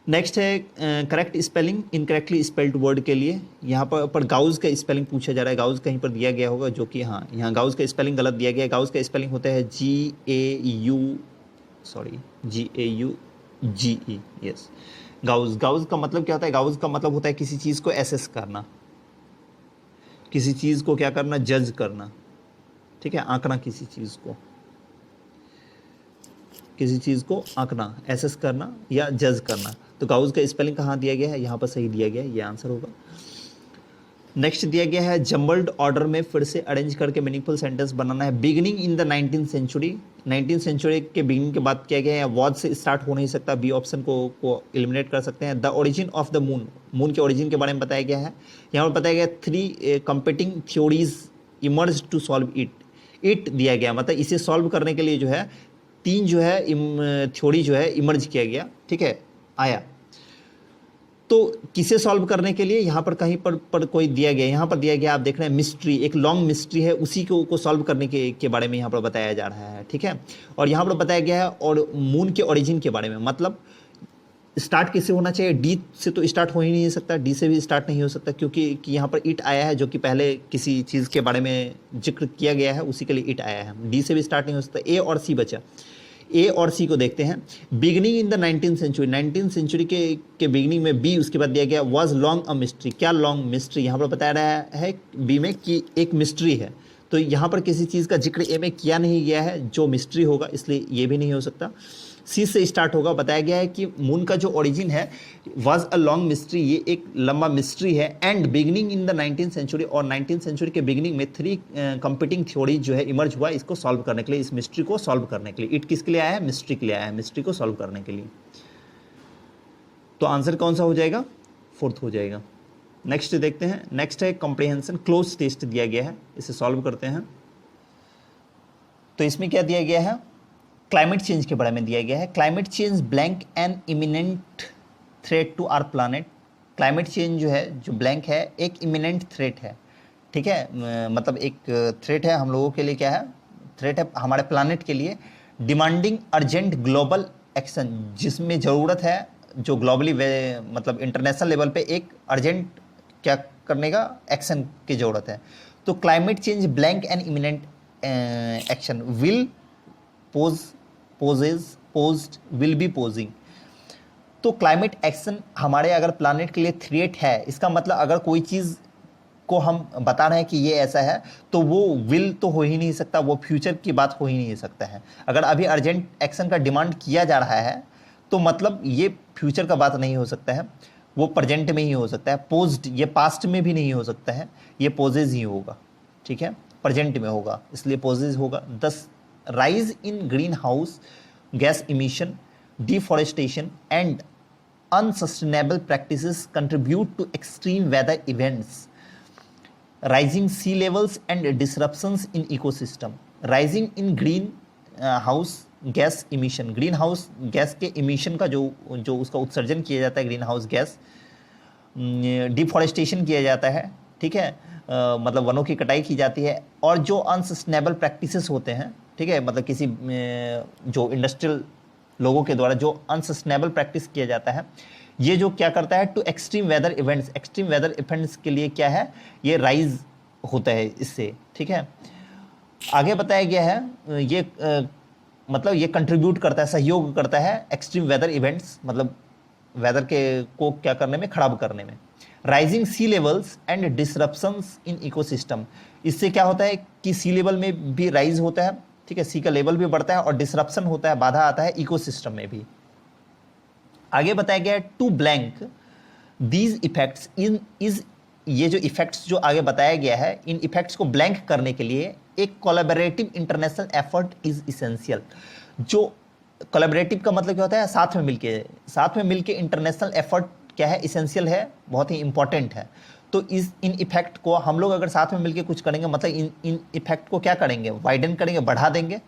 नेक्स्ट है correct spelling incorrectly spelled word के लिए। यहाँ पर गाउज का स्पेलिंग पूछा जा रहा है। गाउज कहीं पर दिया गया होगा जो कि हाँ, यहाँ गाउज का स्पेलिंग गलत दिया गया है। गाउज का स्पेलिंग होता है GAUGE, यस। गाउज, गाउज का मतलब क्या होता है, गाउज का मतलब होता है किसी चीज़ को एसेस करना, किसी चीज़ को क्या करना, जज करना, ठीक है, आंकना, किसी चीज़ को, किसी चीज़ को आंकना, एसेस करना या जज करना। तो गाउज का स्पेलिंग कहाँ दिया गया है, यहाँ पर सही दिया गया है, ये आंसर होगा। नेक्स्ट दिया गया है जम्बल्ड ऑर्डर में फिर से अरेंज करके मीनिंगफुल सेंटेंस बनाना है। Beginning in the 19th century, 19th century के बिगिनिंग के बाद किया गया है। वॉज से स्टार्ट हो नहीं सकता, बी ऑप्शन को एलिमिनेट कर सकते हैं। The origin of the moon, moon के ओरिजिन के बारे में बताया गया है। यहाँ पर बताया गया 3 competing theories emerge to solve it दिया गया, मतलब इसे सॉल्व करने के लिए जो है 3 जो है थ्योरी जो है इमर्ज किया गया, ठीक है, आया। तो किसे सॉल्व करने के लिए, यहाँ पर कहीं पर कोई दिया गया, यहाँ पर दिया गया, आप देख रहे हैं मिस्ट्री, एक लॉन्ग मिस्ट्री है, उसी को सॉल्व करने के बारे में यहाँ पर बताया जा रहा है, ठीक है। और यहाँ पर बताया गया है और मून के ओरिजिन के बारे में, मतलब स्टार्ट किससे होना चाहिए, डी से तो स्टार्ट हो ही नहीं सकता, डी से भी स्टार्ट नहीं हो सकता क्योंकि यहाँ पर इट आया है जो कि पहले किसी चीज़ के बारे में जिक्र किया गया है, उसी के लिए इट आया है। डी से भी स्टार्ट नहीं हो सकता, ए और सी बचा। ए और सी को देखते हैं। Beginning in the 19th century, 19th century के बिगिनिंग में बी, उसके बाद दिया गया वाज लॉन्ग अ मिस्ट्री। क्या लॉन्ग मिस्ट्री, यहाँ पर बताया रहा है बी में कि एक मिस्ट्री है, तो यहाँ पर किसी चीज़ का जिक्र ए में किया नहीं गया है जो मिस्ट्री होगा, इसलिए ये भी नहीं हो सकता। सी से स्टार्ट होगा, बताया गया है कि मून का जो ओरिजिन है वाज अ लॉन्ग मिस्ट्री, ये एक लंबा मिस्ट्री है। And beginning in the 19th century, और 19th सेंचुरी के बिगिनिंग में 3 कंपीटिंग थ्योरी जो है इमर्ज हुआ इसको सॉल्व करने के लिए, इस मिस्ट्री को सॉल्व करने के लिए। इट किसके लिए आया है, मिस्ट्री के लिए आया है, मिस्ट्री को सॉल्व करने के लिए। तो आंसर कौन सा हो जाएगा, 4th हो जाएगा। नेक्स्ट देखते हैं। नेक्स्ट है कॉम्प्रिहेंशन क्लोज टेस्ट दिया गया है, इसे सॉल्व करते हैं। तो इसमें क्या दिया गया है, क्लाइमेट चेंज के बारे में दिया गया है। Climate change blank an imminent threat to our planet. Climate change जो है, जो ब्लैंक है, एक इमिनेंट थ्रेट है, ठीक है, मतलब एक थ्रेट है हम लोगों के लिए। क्या है, थ्रेट है हमारे प्लानेट के लिए। डिमांडिंग अर्जेंट ग्लोबल एक्शन, जिसमें ज़रूरत है जो ग्लोबली मतलब इंटरनेशनल लेवल पे एक अर्जेंट क्या करने का, एक्शन की ज़रूरत है। तो climate change blank an imminent action will posed will be posing. तो क्लाइमेट एक्शन हमारे अगर प्लानेट के लिए थ्रेट है, इसका मतलब अगर कोई चीज़ को हम बता रहे हैं कि ये ऐसा है तो वो विल तो हो ही नहीं सकता, वो फ्यूचर की बात हो ही नहीं सकता है। अगर अभी अर्जेंट एक्शन का डिमांड किया जा रहा है तो मतलब ये फ्यूचर का बात नहीं हो सकता है, वो प्रेजेंट में ही हो सकता है। पोज्ड, ये पास्ट में भी नहीं हो सकता है, ये पोजेज ही होगा, ठीक है, प्रेजेंट में होगा, इसलिए पोजेज होगा। 10 rise in greenhouse gas emission, deforestation and unsustainable practices contribute to extreme weather events, rising sea levels and disruptions in ecosystem. Rising in greenhouse gas emission, green house gas के इमिशन का जो उसका उत्सर्जन किया जाता है, ग्रीन हाउस गैस, डिफॉरेस्टेशन किया जाता है, ठीक है, मतलब वनों की कटाई की जाती है, और जो अनसस्टेनेबल प्रैक्टिसेस होते हैं, ठीक है, मतलब किसी जो इंडस्ट्रियल लोगों के द्वारा जो अनसस्टेनेबल प्रैक्टिस किया जाता है, ये जो क्या करता है, to extreme weather events, extreme weather events के लिए क्या है, ये राइज होता है इससे, ठीक है। आगे बताया गया है ये मतलब ये कंट्रीब्यूट करता है, सहयोग करता है एक्सट्रीम वेदर इवेंट्स, मतलब वेदर के को क्या करने में, खराब करने में। Rising sea levels and disruptions in ecosystem, इससे क्या होता है कि सी लेवल में भी राइज होता है, ठीक है, सी का लेवल भी बढ़ता है, और डिसरप्शन होता है, बाधा आता है इकोसिस्टम में भी। आगे बताया गया है to blank these effects in is, ये जो इफेक्ट्स जो आगे बताया गया है, इन इफेक्ट्स को ब्लैंक करने के लिए एक collaborative international effort is essential. जो कोलैबोरेटिव का मतलब क्या होता है, साथ में मिलके इंटरनेशनल एफर्ट क्या है, इसेंशियल है, बहुत ही इंपॉर्टेंट है। तो इन इफेक्ट को हम लोग अगर साथ में मिलके कुछ करेंगे, मतलब इन इफेक्ट को क्या करेंगे, वाइडन करेंगे, बढ़ा देंगे,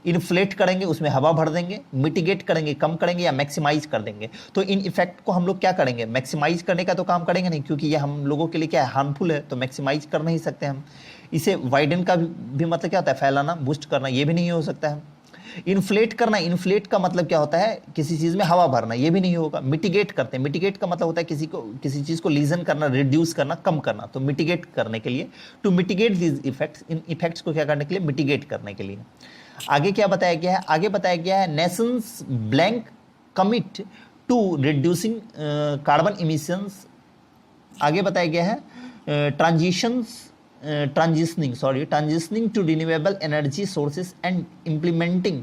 इन्फ्लेट करेंगे, उसमें हवा भर देंगे, मिटिगेट करेंगे, कम करेंगे, या मैक्सिमाइज कर देंगे। तो इन इफेक्ट को हम लोग क्या करेंगे, मैक्सिमाइज करने का तो काम करेंगे नहीं, क्योंकि ये हम लोगों के लिए क्या है, हार्मफुल है, तो मैक्सिमाइज कर नहीं सकते हम। इसे वाइडन का भी मतलब क्या होता है, फैलाना, बूस्ट करना, ये भी नहीं हो सकता है। इन्फ्लेट करना, इन्फ्लेट का मतलब क्या होता है, किसी चीज में हवा भरना, ये भी नहीं होगा। मिटिगेट करते हैं, मिटिगेट का मतलब होता है किसी चीज को लीजन करना, रिड्यूस करना, कम करना। तो मिटिगेट करने के लिए, टू मिटिगेट दीज इफेक्ट्स, इन इफेक्ट्स को क्या करने के लिए, मिटिगेट करने के लिए। आगे क्या बताया गया है, आगे बताया गया है nations blank commit to reducing carbon emissions. आगे बताया गया है transitioning to renewable energy sources and implementing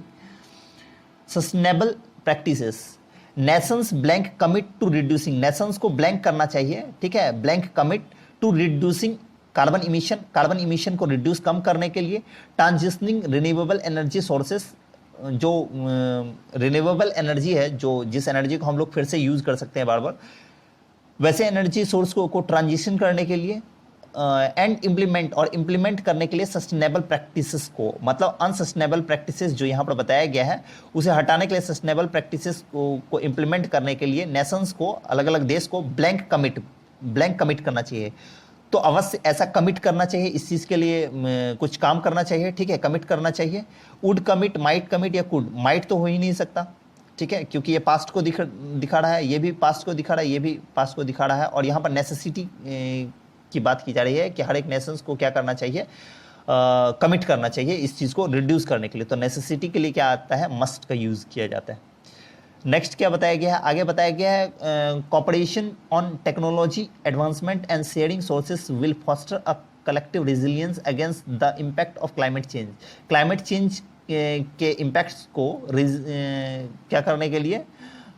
sustainable practices. Nations blank commit to reducing, nations को ब्लैंक करना चाहिए, ठीक है, blank commit to reducing carbon emission को रिड्यूस, कम करने के लिए। ट्रांजिशनिंग रिन्यूएबल एनर्जी सोर्सेस, जो रिन्यूएबल एनर्जी है, जो जिस एनर्जी को हम लोग फिर से यूज कर सकते हैं बार बार, वैसे एनर्जी सोर्स को ट्रांजिशन करने के लिए, एंड इम्प्लीमेंट करने के लिए सस्टेनेबल प्रैक्टिसेस को, मतलब अनसस्टेनेबल प्रैक्टिसेस जो यहाँ पर बताया गया है, उसे हटाने के लिए, सस्टेनेबल प्रैक्टिसेस को इम्प्लीमेंट करने के लिए नेशंस को, अलग अलग देश को ब्लैंक कमिट करना चाहिए। तो अवश्य ऐसा कमिट करना चाहिए, इस चीज़ के लिए कुछ काम करना चाहिए, ठीक है, कमिट करना चाहिए। वुड कमिट, माइट कमिट, या कुड, माइट तो हो ही नहीं सकता, ठीक है, क्योंकि ये पास्ट को दिखा रहा है, ये भी पास्ट को दिखा रहा है, ये भी पास्ट को दिखा रहा है। और यहाँ पर नेसेसिटी की बात की जा रही है कि हर एक नेशंस को क्या करना चाहिए, कमिट करना चाहिए इस चीज़ को रिड्यूस करने के लिए। तो नेसेसिटी के लिए क्या आता है, मस्ट का यूज़ किया जाता है। नेक्स्ट क्या बताया गया है, आगे बताया गया है cooperation on technology advancement and sharing sources will foster a collective resilience against the impact of climate change. Climate change के इम्पैक्ट्स को क्या करने के लिए,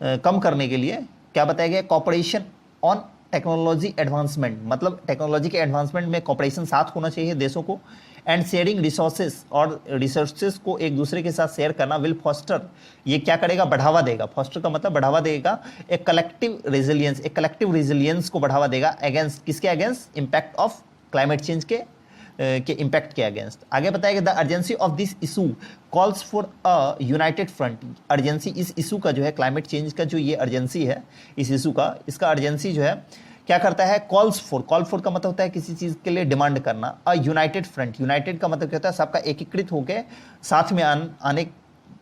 कम करने के लिए क्या बताया गया, कॉपरेशन ऑन टेक्नोलॉजी एडवांसमेंट, मतलब टेक्नोलॉजी के एडवांसमेंट में कॉपरेशन साथ होना चाहिए देशों को। एंड शेयरिंग रिसोर्सेस, और रिसोर्सेस को एक दूसरे के साथ शेयर करना, विल फॉस्टर, ये क्या करेगा, बढ़ावा देगा। फॉस्टर का मतलब बढ़ावा देगा, एक कलेक्टिव रेजिलियंस को बढ़ावा देगा, अगेंस्ट किसके, against impact of climate change के इम्पैक्ट के अगेंस्ट। आगे बताएगा the urgency of this issue calls for a United front. Urgency इस इशू का जो है, क्लाइमेट चेंज का जो ये अर्जेंसी है, इस इशू का, इसका अर्जेंसी जो है क्या करता है, कॉल फॉर का मतलब होता है किसी चीज के लिए डिमांड करना। अ यूनाइटेड फ्रंट, यूनाइटेड का मतलब क्या होता है, सबका एकीकृत होकर साथ में आने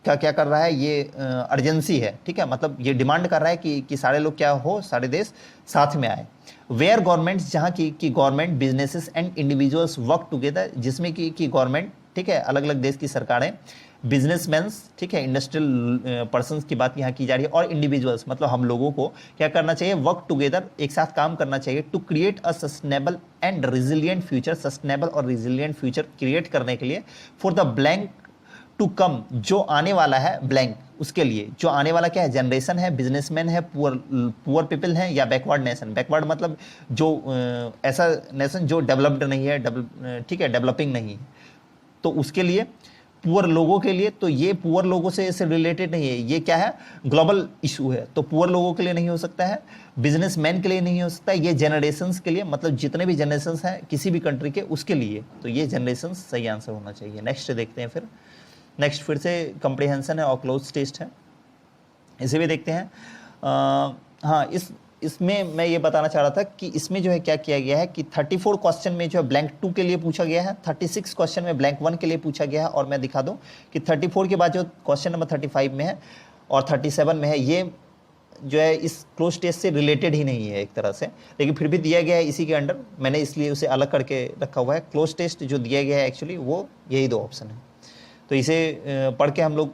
का क्या कर रहा है, ये अर्जेंसी है, ठीक है, मतलब ये डिमांड कर रहा है कि सारे लोग क्या हो, सारे देश साथ में आए। वेयर गवर्नमेंट्स, जहाँ की government, businesses and individuals work together, जिसमें कि गवर्नमेंट, ठीक है, अलग अलग देश की सरकारें, बिजनेसमैन्स, ठीक है, इंडस्ट्रियल पर्सन्स की बात यहाँ की जा रही है, और इंडिविजुअल्स मतलब हम लोगों को क्या करना चाहिए, वर्क टुगेदर, एक साथ काम करना चाहिए, to create a sustainable and resilient future, sustainable और रिजिलियंट फ्यूचर क्रिएट करने के लिए, for the blank to come, जो आने वाला है, ब्लैंक, उसके लिए जो आने वाला क्या है, जनरेशन है, बिजनेसमैन है, पुअर पीपल है, या बैकवर्ड नेशन। बैकवर्ड मतलब जो ऐसा नेशन जो डेवलप्ड नहीं है, ठीक है, डेवलपिंग नहीं है, तो उसके लिए, पुअर लोगों के लिए। तो ये पुअर लोगों से रिलेटेड नहीं है, ये क्या है, ग्लोबल इशू है, तो पुअर लोगों के लिए नहीं हो सकता है, बिजनेसमैन के लिए नहीं हो सकता है, ये जनरेशंस के लिए, मतलब जितने भी जनरेशंस हैं किसी भी कंट्री के, उसके लिए। तो ये जनरेशंस सही आंसर होना चाहिए। नेक्स्ट देखते हैं फिर, नेक्स्ट फिर से कंप्रीहेंशन है और क्लोज टेस्ट है, इसे भी देखते हैं। हाँ, इसमें मैं ये बताना चाह रहा था कि इसमें जो है क्या किया गया है कि 34 क्वेश्चन में जो है ब्लैंक 2 के लिए पूछा गया है, 36 क्वेश्चन में ब्लैंक 1 के लिए पूछा गया है। और मैं दिखा दूं कि 34 के बाद जो क्वेश्चन नंबर 35 में है और 37 में है, ये जो है इस क्लोज टेस्ट से रिलेटेड ही नहीं है एक तरह से, लेकिन फिर भी दिया गया है इसी के अंडर, मैंने इसलिए उसे अलग करके रखा हुआ है। क्लोज टेस्ट जो दिया गया है एक्चुअली वो यही 2 ऑप्शन है, तो इसे पढ़ के हम लोग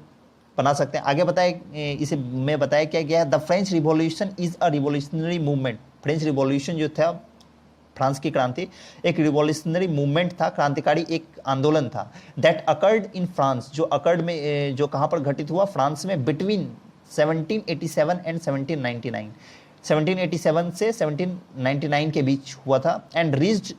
बना सकते हैं। आगे बताए इसे में बताया क्या गया है, the French revolution is a revolutionary movement. French revolution जो था, फ्रांस की क्रांति एक रिवॉल्यूशनरी मूवमेंट था, क्रांतिकारी एक आंदोलन था। दैट अकर्ड इन फ्रांस, जो अकर्ड में जो कहाँ पर घटित हुआ, फ्रांस में, बिटवीन 1787 एंड 1799, 1787 से 1799 के बीच हुआ था। And reached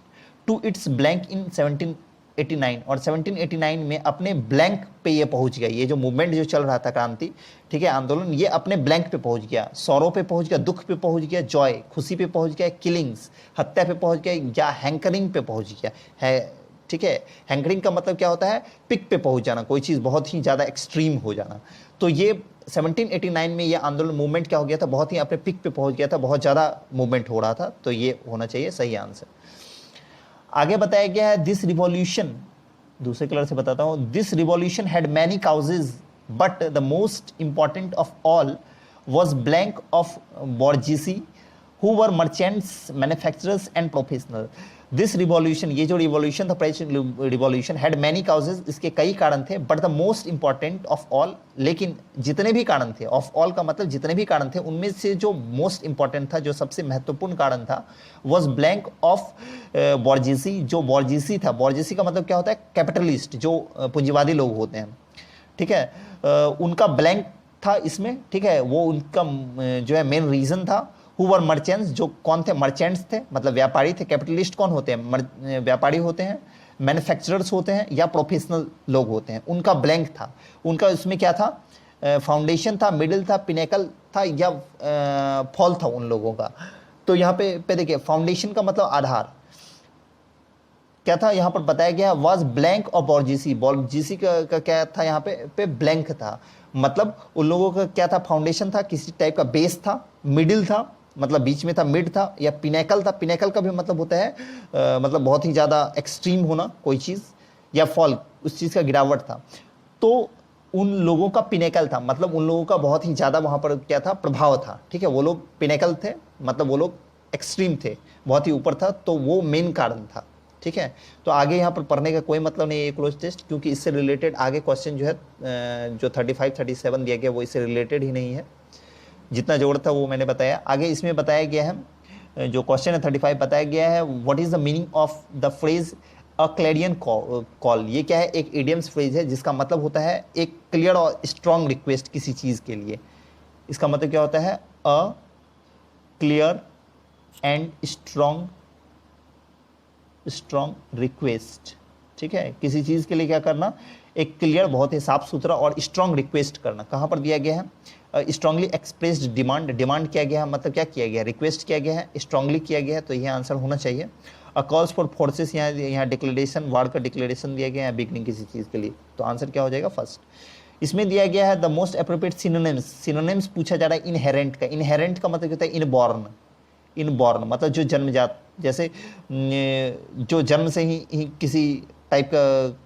to its blank in 1789, और 1789 में अपने ब्लैंक पे ये पहुंच गया। ये जो मूवमेंट जो चल रहा था, क्रांति, ठीक है, आंदोलन, ये अपने ब्लैंक पे पहुंच गया, सौरों पे पहुंच गया, दुख पे पहुंच गया, जॉय, खुशी पे पहुंच गया, किलिंग्स, हत्या पे पहुंच गया, या हैंकरिंग पे पहुंच गया है। ठीक है, हैंकरिंग का मतलब क्या होता है, पिक पे पहुंच जाना, कोई चीज़ बहुत ही ज़्यादा एक्सट्रीम हो जाना। तो ये 1789 में ये आंदोलन मूवमेंट क्या हो गया था, बहुत ही अपने पिक पे पहुंच गया था, बहुत ज़्यादा मूवमेंट हो रहा था। तो ये होना चाहिए सही आंसर। आगे बताया गया है, दिस रिवॉल्यूशन, दूसरे कलर से बताता हूं, this revolution had many causes but the most important of all was blank of bourgeoisie who were merchants, manufacturers and professional. This revolution, ये जो रिवॉल्यूशन था, French revolution, had many causes, इसके कई कारण थे, but the most important of all, लेकिन जितने भी कारण थे, ऑफ ऑल का मतलब जितने भी कारण थे, उनमें से जो मोस्ट इंपॉर्टेंट था, जो सबसे महत्वपूर्ण कारण था, वॉज ब्लैंक ऑफ बॉर्जिसी। जो बॉर्जिसी था, बॉर्जिसी का मतलब क्या होता है, कैपिटलिस्ट, जो पूंजीवादी लोग होते हैं, ठीक है, उनका ब्लैंक था इसमें, ठीक है, वो उनका जो है मेन रीजन था। हु वर मर्चेंट्स, जो कौन थे, मर्चेंट्स थे, मतलब व्यापारी थे। कैपिटलिस्ट कौन होते हैं, व्यापारी होते हैं। मैन्युफैक्चरर्स होते हैं, या प्रोफेशनल लोग होते हैं। उनका ब्लैंक था, उनका इसमें क्या था, फाउंडेशन था, मिडिल था, पिनेकल था, या फॉल था उन लोगों का। तो यहाँ पे देखिए, फाउंडेशन का मतलब आधार क्या था, यहाँ पर बताया गया वाज ब्लैंक ऑफ बॉर्जिसी। बॉर्जिसी का क्या था, यहाँ पे ब्लैंक था, मतलब उन लोगों का क्या था, फाउंडेशन था, किसी टाइप का बेस था, मिडिल था, मतलब बीच में था, मिड था, या पिनेकल था। पिनेकल का भी मतलब होता है मतलब बहुत ही ज़्यादा एक्सट्रीम होना कोई चीज़, या फॉल, उस चीज़ का गिरावट था। तो उन लोगों का पिनेकल था, मतलब उन लोगों का बहुत ही ज़्यादा वहाँ पर क्या था, प्रभाव था। ठीक है, वो लोग पिनेकल थे, मतलब वो लोग एक्सट्रीम थे, बहुत ही ऊपर था, तो वो मेन कारण था। ठीक है, तो आगे यहाँ पर पढ़ने का कोई मतलब नहीं है क्लोज टेस्ट, क्योंकि इससे रिलेटेड आगे क्वेश्चन जो है जो 35, 37 दिया गया वो इससे रिलेटेड ही नहीं है। जितना जरूरत था वो मैंने बताया। आगे इसमें बताया गया है, जो क्वेश्चन है 35, बताया गया है, what is the meaning of the phrase a Clarion call. ये क्या है, एक इडियम्स फ्रेज है जिसका मतलब होता है एक क्लियर और स्ट्रॉन्ग रिक्वेस्ट किसी चीज़ के लिए। इसका मतलब क्या होता है, a clear and strong request. ठीक है, किसी चीज़ के लिए क्या करना, एक क्लियर, बहुत ही साफ सुथरा और स्ट्रॉन्ग रिक्वेस्ट करना। कहाँ पर दिया गया है, स्ट्रांगली एक्सप्रेस्ड डिमांड। डिमांड किया गया है, मतलब क्या किया गया, रिक्वेस्ट किया गया है, स्ट्रांगली किया गया है, तो ये आंसर होना चाहिए। कॉल्स फॉर फोर्सेस, यहाँ डिक्लेरेशन, वार का डिक्लेरेशन दिया गया है बिगनिंग किसी चीज़ के लिए, तो आंसर क्या हो जाएगा, फर्स्ट। इसमें दिया गया है the most appropriate synonyms. Synonyms पूछा जा रहा है इनहेरेंट का। इनहेरेंट का मतलब क्या होता है, इनबॉर्न। इनबॉर्न मतलब जो जन्मजात, जैसे जो जन्म से ही किसी टाइप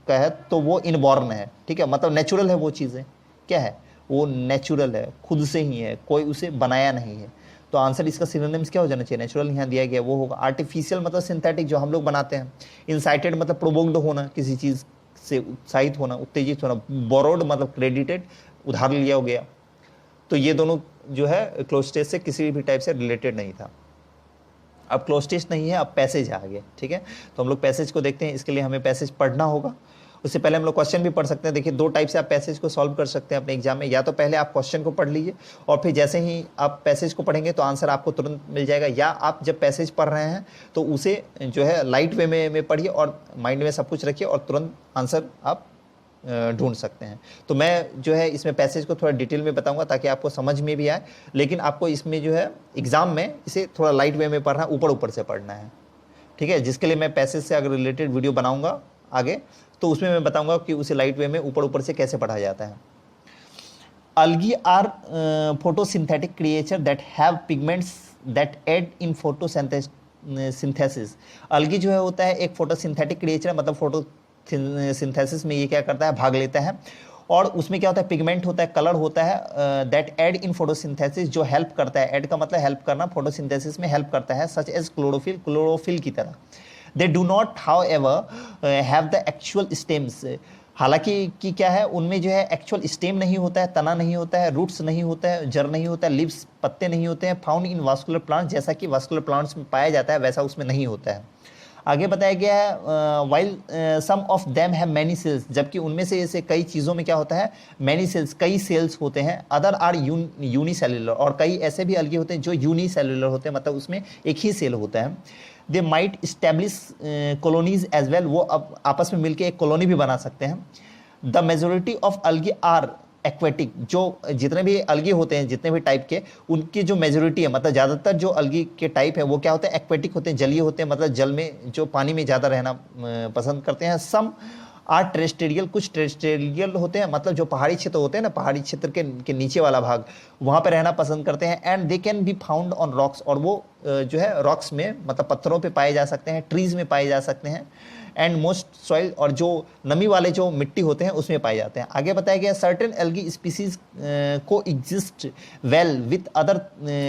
का है, तो वो इनबॉर्न है। ठीक है, मतलब नेचुरल है, वो चीज़ें क्या है, वो नेचुरल है, खुद से ही है, कोई उसे बनाया नहीं है। तो आंसर इसका सिनोनिम्स क्या हो जाना चाहिए, नेचुरल यहाँ दिया गया वो होगा। आर्टिफिशियल मतलब सिंथेटिक, जो हम लोग बनाते हैं। इंसाइटेड मतलब प्रोवोक्ड होना, किसी चीज़ से उत्साहित होना, उत्तेजित होना। बोरोड मतलब क्रेडिटेड, उधार लिया हो गया। तो ये दोनों जो है क्लोज टेस्ट से किसी भी टाइप से रिलेटेड नहीं था। अब क्लोज टेस्ट नहीं है, अब पैसेज आ गया। ठीक है, तो हम लोग पैसेज को देखते हैं। इसके लिए हमें पैसेज पढ़ना होगा। उससे पहले हम लोग क्वेश्चन भी पढ़ सकते हैं। देखिए, 2 टाइप से आप पैसेज को सॉल्व कर सकते हैं अपने एग्जाम में। या तो पहले आप क्वेश्चन को पढ़ लीजिए, और फिर जैसे ही आप पैसेज को पढ़ेंगे तो आंसर आपको तुरंत मिल जाएगा। या आप जब पैसेज पढ़ रहे हैं तो उसे जो है लाइट वे में पढ़िए, और माइंड में सब कुछ रखिए, और तुरंत आंसर आप ढूंढ सकते हैं। तो मैं जो है इसमें पैसेज को थोड़ा डिटेल में बताऊंगा ताकि आपको समझ में भी आए, लेकिन आपको इसमें जो है एग्जाम में इसे थोड़ा लाइट वे में पढ़ना है, ऊपर से पढ़ना है। ठीक है, जिसके लिए मैं पैसेज से अगर रिलेटेड वीडियो बनाऊंगा आगे, तो उसमें मैं बताऊंगा कि उसे लाइट वे में ऊपर से कैसे पढ़ा जाता है। Algae are photosynthetic creature that have pigments that aid in photosynthesis. Algae जो है होता है एक फोटोसिंथेटिक क्रिएचर, मतलब फोटोसिंथेसिस में ये क्या करता है, भाग लेता है। और उसमें क्या होता है, पिगमेंट होता है, कलर होता है, दैट एड इन फोटोसिंथेसिस, जो हेल्प करता है, एड का मतलब हेल्प करना, फोटोसिंथेसिस में हेल्प करता है, सच एज क्लोरोफिल, क्लोरोफिल की तरह। दे do not how ever have the actual stems, हालांकि कि क्या है, उनमें जो है एक्चुअल स्टेम नहीं होता है, तना नहीं होता है, रूट्स नहीं होता है, जड़ नहीं होता है, लिव्स पत्ते नहीं होते हैं, फाउंड इन वास्कुलर प्लांट्स, जैसा कि वास्कुलर प्लांट्स में पाया जाता है वैसा उसमें नहीं होता है। आगे बताया गया है while some of them have many cells, जबकि उनमें से ऐसे कई चीज़ों में क्या होता है, मैनी सेल्स, कई सेल्स होते हैं। अदर आर यूनिसेलुलर, और कई ऐसे भी अलगी होते हैं जो यूनिसेलुलर होते हैं, मतलब उसमें एक ही सेल होता है। They might establish colonies as well, वो अब आपस में मिलकर एक कॉलोनी भी बना सकते हैं। The majority of algae are aquatic, जो जितने भी अलगी होते हैं, जितने भी टाइप के, उनकी जो मेजोरिटी है, मतलब ज़्यादातर जो अलगी के टाइप है वो क्या होते हैं, एक्वेटिक होते हैं, जलीय होते हैं, मतलब जल में, जो पानी में ज़्यादा रहना पसंद करते हैं। सम आर टेरेस्ट्रियल, कुछ टेरेस्ट्रियल होते हैं, मतलब जो पहाड़ी क्षेत्र होते हैं ना, पहाड़ी क्षेत्र के नीचे वाला भाग, वहाँ पे रहना पसंद करते हैं। And they can be found on rocks, और वो जो है रॉक्स में, मतलब पत्थरों पे पाए जा सकते हैं, ट्रीज में पाए जा सकते हैं। एंड मोस्ट सॉइल, और जो नमी वाले जो मिट्टी होते हैं उसमें पाए जाते हैं। आगे बताया गया सर्टेन एल्गी स्पीसीज को exist well with other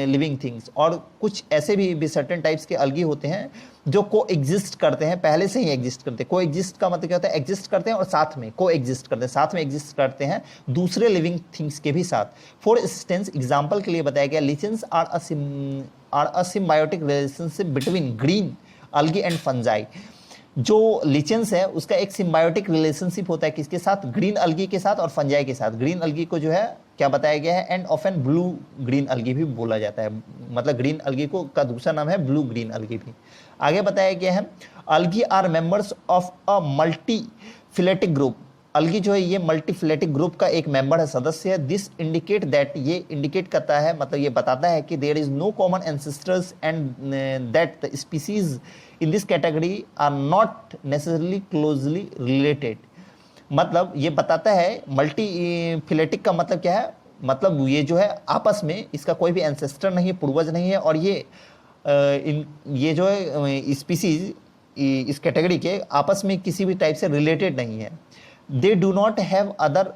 living things, और कुछ ऐसे भी सर्टेन टाइप्स के अलगी होते हैं जो को एग्जिस्ट करते हैं, पहले से ही एग्जिस्ट करते हैं। को एग्जिस्ट का मतलब क्या होता है, एग्जिस्ट करते हैं और साथ में को एग्जिस्ट करते हैं, साथ में एग्जिस्ट करते हैं दूसरे लिविंग थिंग्स के भी साथ। फॉर इंस्टेंस, एग्जाम्पल के लिए बताया गया, lichens are a symbiotic relationship between green algae and fungi. जो लिचेंस है उसका एक सिम्बायोटिक रिलेशनशिप होता है किसके साथ, ग्रीन अलगी के साथ और फंजाई के साथ। ग्रीन अलगी को जो है क्या बताया गया है, एंड ऑफन ब्लू ग्रीन अलगी भी बोला जाता है, मतलब ग्रीन अलगी को का दूसरा नाम है ब्लू ग्रीन अलगी भी। आगे बताया गया है algae are members of a multi phyletic group. Algae जो है ये मल्टीफिलेटिक ग्रुप का एक मेंबर है, सदस्य है। दिस इंडिकेट दैट, ये इंडिकेट करता है, मतलब ये बताता है कि there is no common ancestors and that the species in this category are not necessarily closely related. मतलब ये बताता है, मल्टीफिलेटिक का मतलब क्या है, मतलब ये जो है आपस में इसका कोई भी एंसेस्टर नहीं है, पूर्वज नहीं है, और ये जो है स्पीसीज इस कैटेगरी के आपस में किसी भी टाइप से रिलेटेड नहीं है। दे do not have other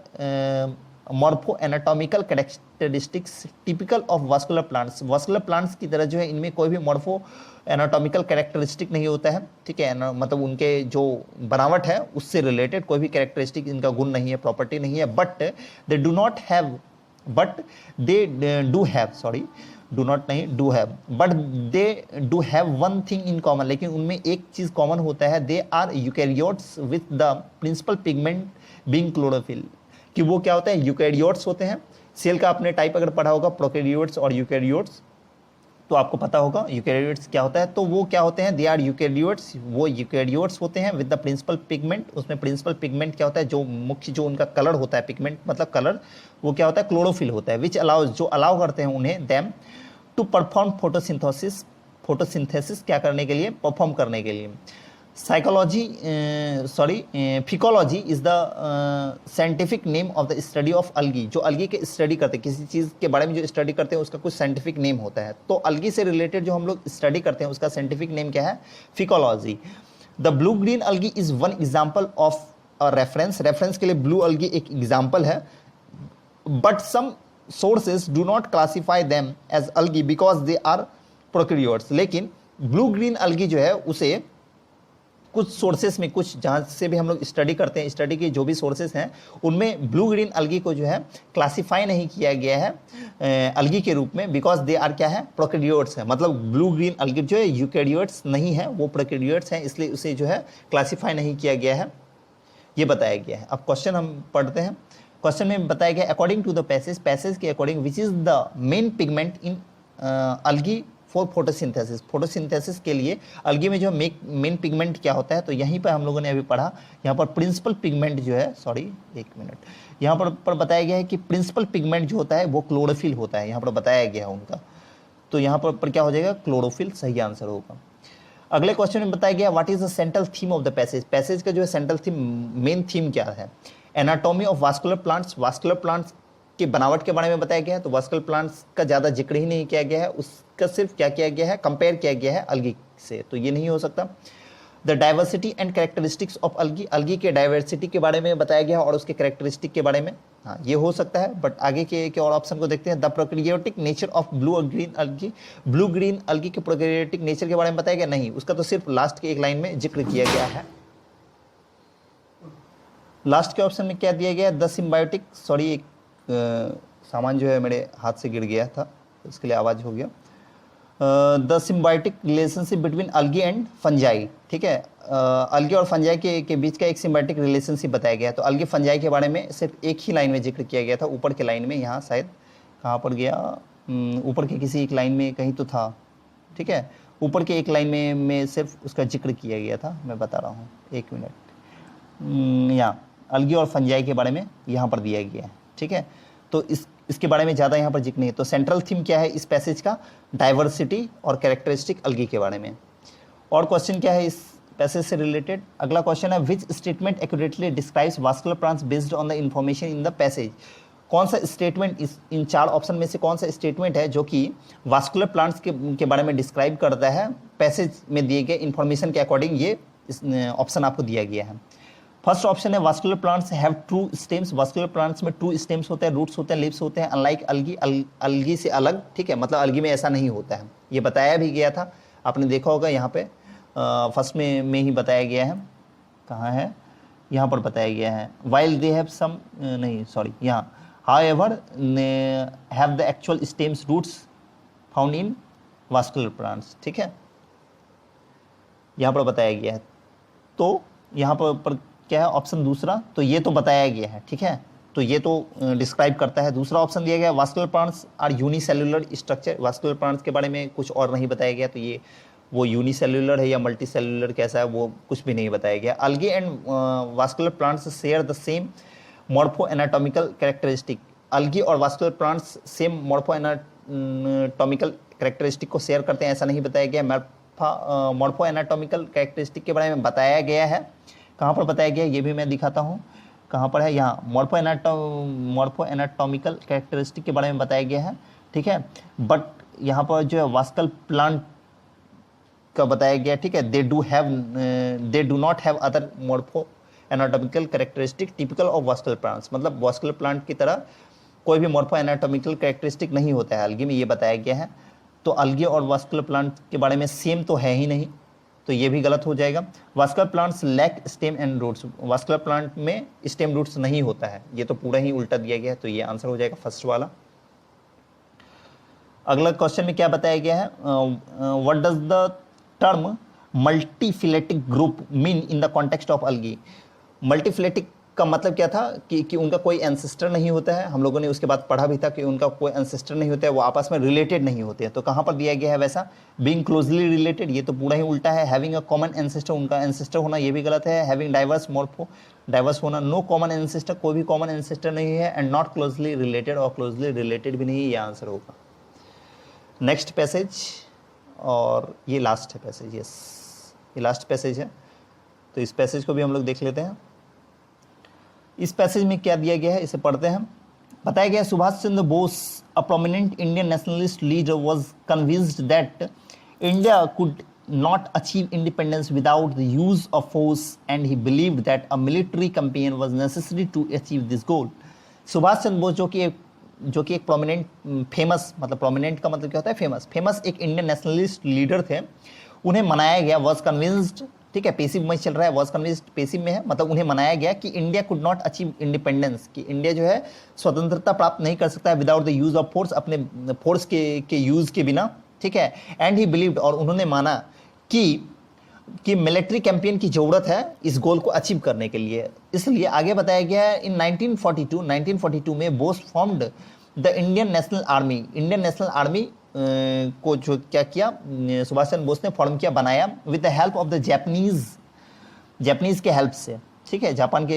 morpho anatomical characteristics typical of vascular plants. Vascular plants की तरह जो है इनमें कोई भी मॉर्फो एनाटॉमिकल कैरेक्टरिस्टिक नहीं होता है, ठीक है, मतलब उनके जो बनावट है उससे रिलेटेड कोई भी कैरेक्टरिस्टिक इनका गुण नहीं है, प्रॉपर्टी नहीं है। But they do not have, but they do have, sorry do not नहीं, do have, but they do have one thing in common, लेकिन उनमें एक चीज कॉमन होता है, they are eukaryotes with the principal pigment being chlorophyll. कि वो क्या होते हैं, यूकैरियोट्स होते हैं। सेल का आपने टाइप अगर पढ़ा होगा, प्रोकैरियोट्स और यूकैरियोट्स, तो आपको पता होगा यूकैरियोट्स क्या होता है। तो वो क्या होते हैं, दे आर यूकैरियोट्स, वो यूकैरियोट्स होते हैं विद द प्रिंसिपल पिगमेंट। उसमें प्रिंसिपल पिगमेंट क्या होता है, जो मुख्य जो उनका कलर होता है, पिगमेंट मतलब कलर, वो क्या होता है, क्लोरोफिल होता है। विच अलाउज, जो अलाउ करते हैं उन्हें, them to perform photosynthesis, photosynthesis क्या करने के लिए, परफॉर्म करने के लिए। Psychology phycology is the scientific name of the study of algae. जो अलगी के स्टडी करते हैं, किसी चीज़ के बारे में जो स्टडी करते हैं उसका कुछ साइंटिफिक नेम होता है। तो अलगी से रिलेटेड जो हम लोग स्टडी करते हैं उसका साइंटिफिक नेम क्या है, phycology. The blue green algae is one example of a reference, reference के लिए ब्लू अलगी एक एग्जाम्पल है। But some sources do not classify them as algae because they are prokaryotes। लेकिन ब्लू ग्रीन अलगी जो है उसे कुछ सोर्सेस में, कुछ जहाँ से भी हम लोग स्टडी करते हैं, स्टडी के जो भी सोर्सेस हैं उनमें ब्लू ग्रीन अलगी को जो है क्लासीफाई नहीं किया गया है अलगी के रूप में, बिकॉज दे आर क्या है, प्रोकैरियोट्स है। मतलब ब्लू ग्रीन अलगी जो है यूकैरियोट्स नहीं है, वो प्रोकैरियोट्स हैं, इसलिए उसे जो है क्लासीफाई नहीं किया गया है, ये बताया गया है। अब क्वेश्चन हम पढ़ते हैं। क्वेश्चन में बताया गया अकॉर्डिंग टू द पैसेज के according which is the main pigment in algae for photosynthesis. Photosynthesis के लिए अलगी में जो मेन पिगमेंट क्या होता है, तो यहीं पर हम लोगों ने अभी पढ़ा, यहाँ पर प्रिंसिपल पिगमेंट जो है, सॉरी एक मिनट, यहाँ पर बताया गया है कि प्रिंसिपल पिगमेंट जो होता है वो क्लोरोफिल होता है, यहाँ पर बताया गया है उनका। तो यहाँ पर क्या हो जाएगा, क्लोरोफिल सही आंसर होगा। अगले क्वेश्चन में बताया गया what is the central theme of the passage. Passage का जो है सेंट्रल थीम, मेन थीम क्या है, anatomy of vascular plants. Vascular plants के बनावट के बारे में बताया गया है, तो वास्कुलर प्लांट्स का ज़्यादा जिक्र ही नहीं किया गया है, उसका सिर्फ क्या किया गया है, कंपेयर किया गया है अलगी से, तो ये नहीं हो सकता। The diversity and characteristics of algae, algae के डाइवर्सिटी के बारे में बताया गया है और उसके कैरेक्टरिस्टिक के बारे में, हाँ ये हो सकता है। बट आगे के और ऑप्शन को देखते हैं। The prokaryotic nature of blue और green algae, blue green algae के प्रोकैरियोटिक नेचर के बारे में बताया गया, नहीं, उसका तो सिर्फ लास्ट के एक लाइन में जिक्र किया गया है। लास्ट के ऑप्शन में क्या दिया गया है, द सिम्बायोटिक, सॉरी एक सामान जो है मेरे हाथ से गिर गया था, इसके लिए आवाज़ हो गया। The symbiotic relationship between algae and fungi, ठीक है, अलगी और फंजाई के बीच का एक सिम्बायोटिक रिलेशनशिप बताया गया है। तो अलगी फंजाई के बारे में सिर्फ एक ही लाइन में जिक्र किया गया था, ऊपर के लाइन में, यहाँ शायद कहाँ पर गया, ऊपर के किसी एक लाइन में कहीं तो था, ठीक है, ऊपर के एक लाइन में सिर्फ उसका जिक्र किया गया था, मैं बता रहा हूँ, एक मिनट, यहाँ अलगी और फंजाई के बारे में यहाँ पर दिया गया है, ठीक है। तो इसके बारे में ज़्यादा यहाँ पर जिक्र नहीं है। तो सेंट्रल थीम क्या है इस पैसेज का, डाइवर्सिटी और कैरेक्टरिस्टिक अलगी के बारे में। और क्वेश्चन क्या है इस पैसेज से रिलेटेड, अगला क्वेश्चन है, which statement accurately describes vascular plants based on the information in the passage. कौन सा स्टेटमेंट इन चार ऑप्शन में से कौन सा स्टेटमेंट है जो कि वास्कुलर प्लांट्स के बारे में डिस्क्राइब करता है पैसेज में दिए गए इन्फॉर्मेशन के अकॉर्डिंग, ये ऑप्शन आपको दिया गया है। फर्स्ट ऑप्शन है vascular plants have true stems, vascular plants में ट्रू स्टेम्स होते हैं, रूट्स होते हैं, लीव्स होते हैं, अनलाइक अलगी, अलगी से अलग, ठीक है, मतलब अलगी में ऐसा नहीं होता है, ये बताया भी गया था, आपने देखा होगा यहाँ पे फर्स्ट में ही बताया गया है, कहाँ है, यहाँ पर बताया गया है, वाइल दे हैव सम, नहीं सॉरी यहाँ, however have the actual stems roots found in vascular plants, ठीक है, यहाँ पर बताया गया है। तो यहाँ पर क्या है ऑप्शन दूसरा, तो ये तो बताया गया है, ठीक है, तो ये तो डिस्क्राइब करता है। दूसरा ऑप्शन दिया गया vascular plants are unicellular structure, vascular plants के बारे में कुछ और नहीं बताया गया, तो ये वो यूनिसेलुलर है या मल्टी सेलुलर कैसा है वो कुछ भी नहीं बताया गया। Algae and vascular plants share the same morpho anatomical characteristic, algae और vascular plants same morpho anatomical characteristic को शेयर करते हैं, ऐसा नहीं बताया गया। मॉर्फो एनाटॉमिकल कैरेक्टरिस्टिक के बारे में बताया गया है, कहाँ पर बताया गया ये भी मैं दिखाता हूँ, कहाँ पर है, यहाँ मॉर्फो एनाटॉमिकल कैरेक्टरिस्टिक के बारे में बताया गया है, ठीक है। बट यहाँ पर जो है वास्कुलर प्लांट का बताया गया, ठीक है, दे do not have other morpho anatomical characteristic typical of vascular plants, मतलब वास्कुलर प्लांट की तरह कोई भी मॉर्फो एनाटॉमिकल कैरेक्टरिस्टिक नहीं होता है अलगी में, ये बताया गया है। तो अलगी और वास्कुलर प्लांट के बारे में सेम तो है ही नहीं, तो ये भी गलत हो जाएगा। Vascular plants lack stem and roots, vascular plant में स्टेम रूट्स नहीं होता है, ये तो पूरा ही उल्टा दिया गया है, तो ये आंसर हो जाएगा फर्स्ट वाला। अगला क्वेश्चन में क्या बताया गया है, what does the term multiphyletic group mean in the context of algae. Multiphyletic का मतलब क्या था कि उनका कोई एंसेस्टर नहीं होता है, हम लोगों ने उसके बाद पढ़ा भी था कि उनका कोई एंसेस्टर नहीं होता है, वो आपस में रिलेटेड नहीं होते हैं। तो कहाँ पर दिया गया है वैसा, बीइंग क्लोजली रिलेटेड, ये तो पूरा ही उल्टा है। हैविंग अ कॉमन एंसेस्टर, उनका एंसेस्टर होना, ये भी गलत है। हैविंग डाइवर्स मॉर्फो, डाइवर्स होना, नो कॉमन एंसेस्टर, कोई भी कॉमन एंसेस्टर नहीं है। एंड नॉट क्लोजली रिलेटेड, और क्लोजली रिलेटेड भी नहीं, ये आंसर होगा। नेक्स्ट पैसेज, और ये लास्ट है पैसेज, यस ये लास्ट पैसेज है, तो इस पैसेज को भी हम लोग देख लेते हैं। इस पैसेज में क्या दिया गया है, इसे पढ़ते हैं। बताया गया Subhash Chandra Bose, a prominent Indian nationalist leader, was convinced that India could not achieve independence without the use of force, and he believed that a military campaign was necessary to achieve this goal. Subhash Chandra Bose जो कि एक प्रोमिनेंट, फेमस, मतलब प्रोमिनेंट का मतलब क्या होता है, फेमस एक इंडियन नेशनलिस्ट लीडर थे, उन्हें मनाया गया, वॉज कन्विंस्ड, ठीक है, पेसिव में चल रहा है, वॉज कन्विंस्ड पेसिव में है, मतलब उन्हें मनाया गया कि India could not achieve independence, कि इंडिया जो है स्वतंत्रता प्राप्त नहीं कर सकता है without the use of force, अपने फोर्स के यूज के बिना, ठीक है। एंड ही बिलीव्ड, और उन्होंने माना कि मिलिट्री कैंपेन की जरूरत है इस गोल को अचीव करने के लिए। इसलिए आगे बताया गया है इन 1942 में Bose formed the Indian national army, Indian national army को जो क्या किया सुभाष चंद्र बोस ने फॉर्म किया, बनाया, with the help of the Japanese के हेल्प से, ठीक है, जापान के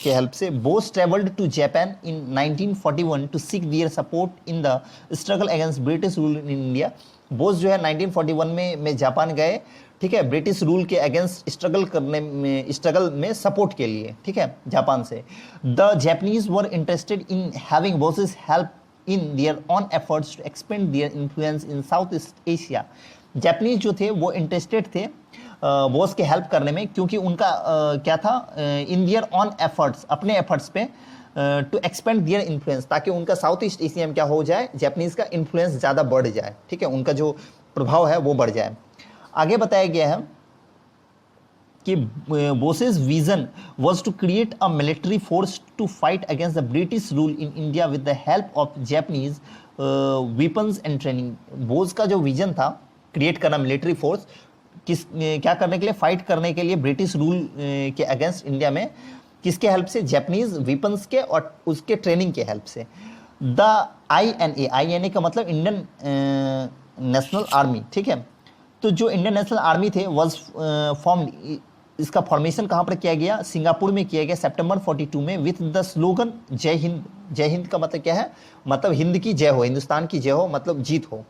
हेल्प से। Bose travelled to Japan in 1941 to seek their support in the struggle against British rule in India, Bose जो है 1941 में जापान गए, ठीक है, ब्रिटिश रूल के अगेंस्ट स्ट्रगल में सपोर्ट के लिए, ठीक है, जापान से। The Japanese were interested in having Bose's help in their on efforts to expand their influence in South East Asia. Japanese जो थे वो इंटरेस्टेड थे बोस के हेल्प करने में, क्योंकि उनका क्या था, इन दियर ऑन एफर्ट्स, अपने एफर्ट्स पे टू एक्सपेंड दियर इन्फ्लुएंस, ताकि उनका साउथ ईस्ट एशिया में क्या हो जाए, जापानीज का इन्फ्लुएंस ज़्यादा बढ़ जाए, ठीक है, उनका जो प्रभाव है वो बढ़ जाए। आगे बताया गया है कि Bose's vision was to create a military force to fight against the British rule in India with the help of Japanese weapons and training. Bose का जो विजन था क्रिएट करना मिलिट्री फोर्स, क्या करने के लिए, फाइट करने के लिए ब्रिटिश रूल के अगेंस्ट इंडिया में, किसके हेल्प से, जापानीज वेपन्स के और उसके ट्रेनिंग के हेल्प से। द INA का मतलब इंडियन नेशनल आर्मी, ठीक है। तो जो इंडियन नेशनल आर्मी थे वाज फॉर्म्ड, इसका फॉर्मेशन कहाँ पर किया गया, सिंगापुर में किया गया सितंबर 42 में, विथ द स्लोगन जय हिंद। जय हिंद का मतलब क्या है, मतलब हिंद की जय हो, हिंदुस्तान की जय हो, मतलब जीत हो,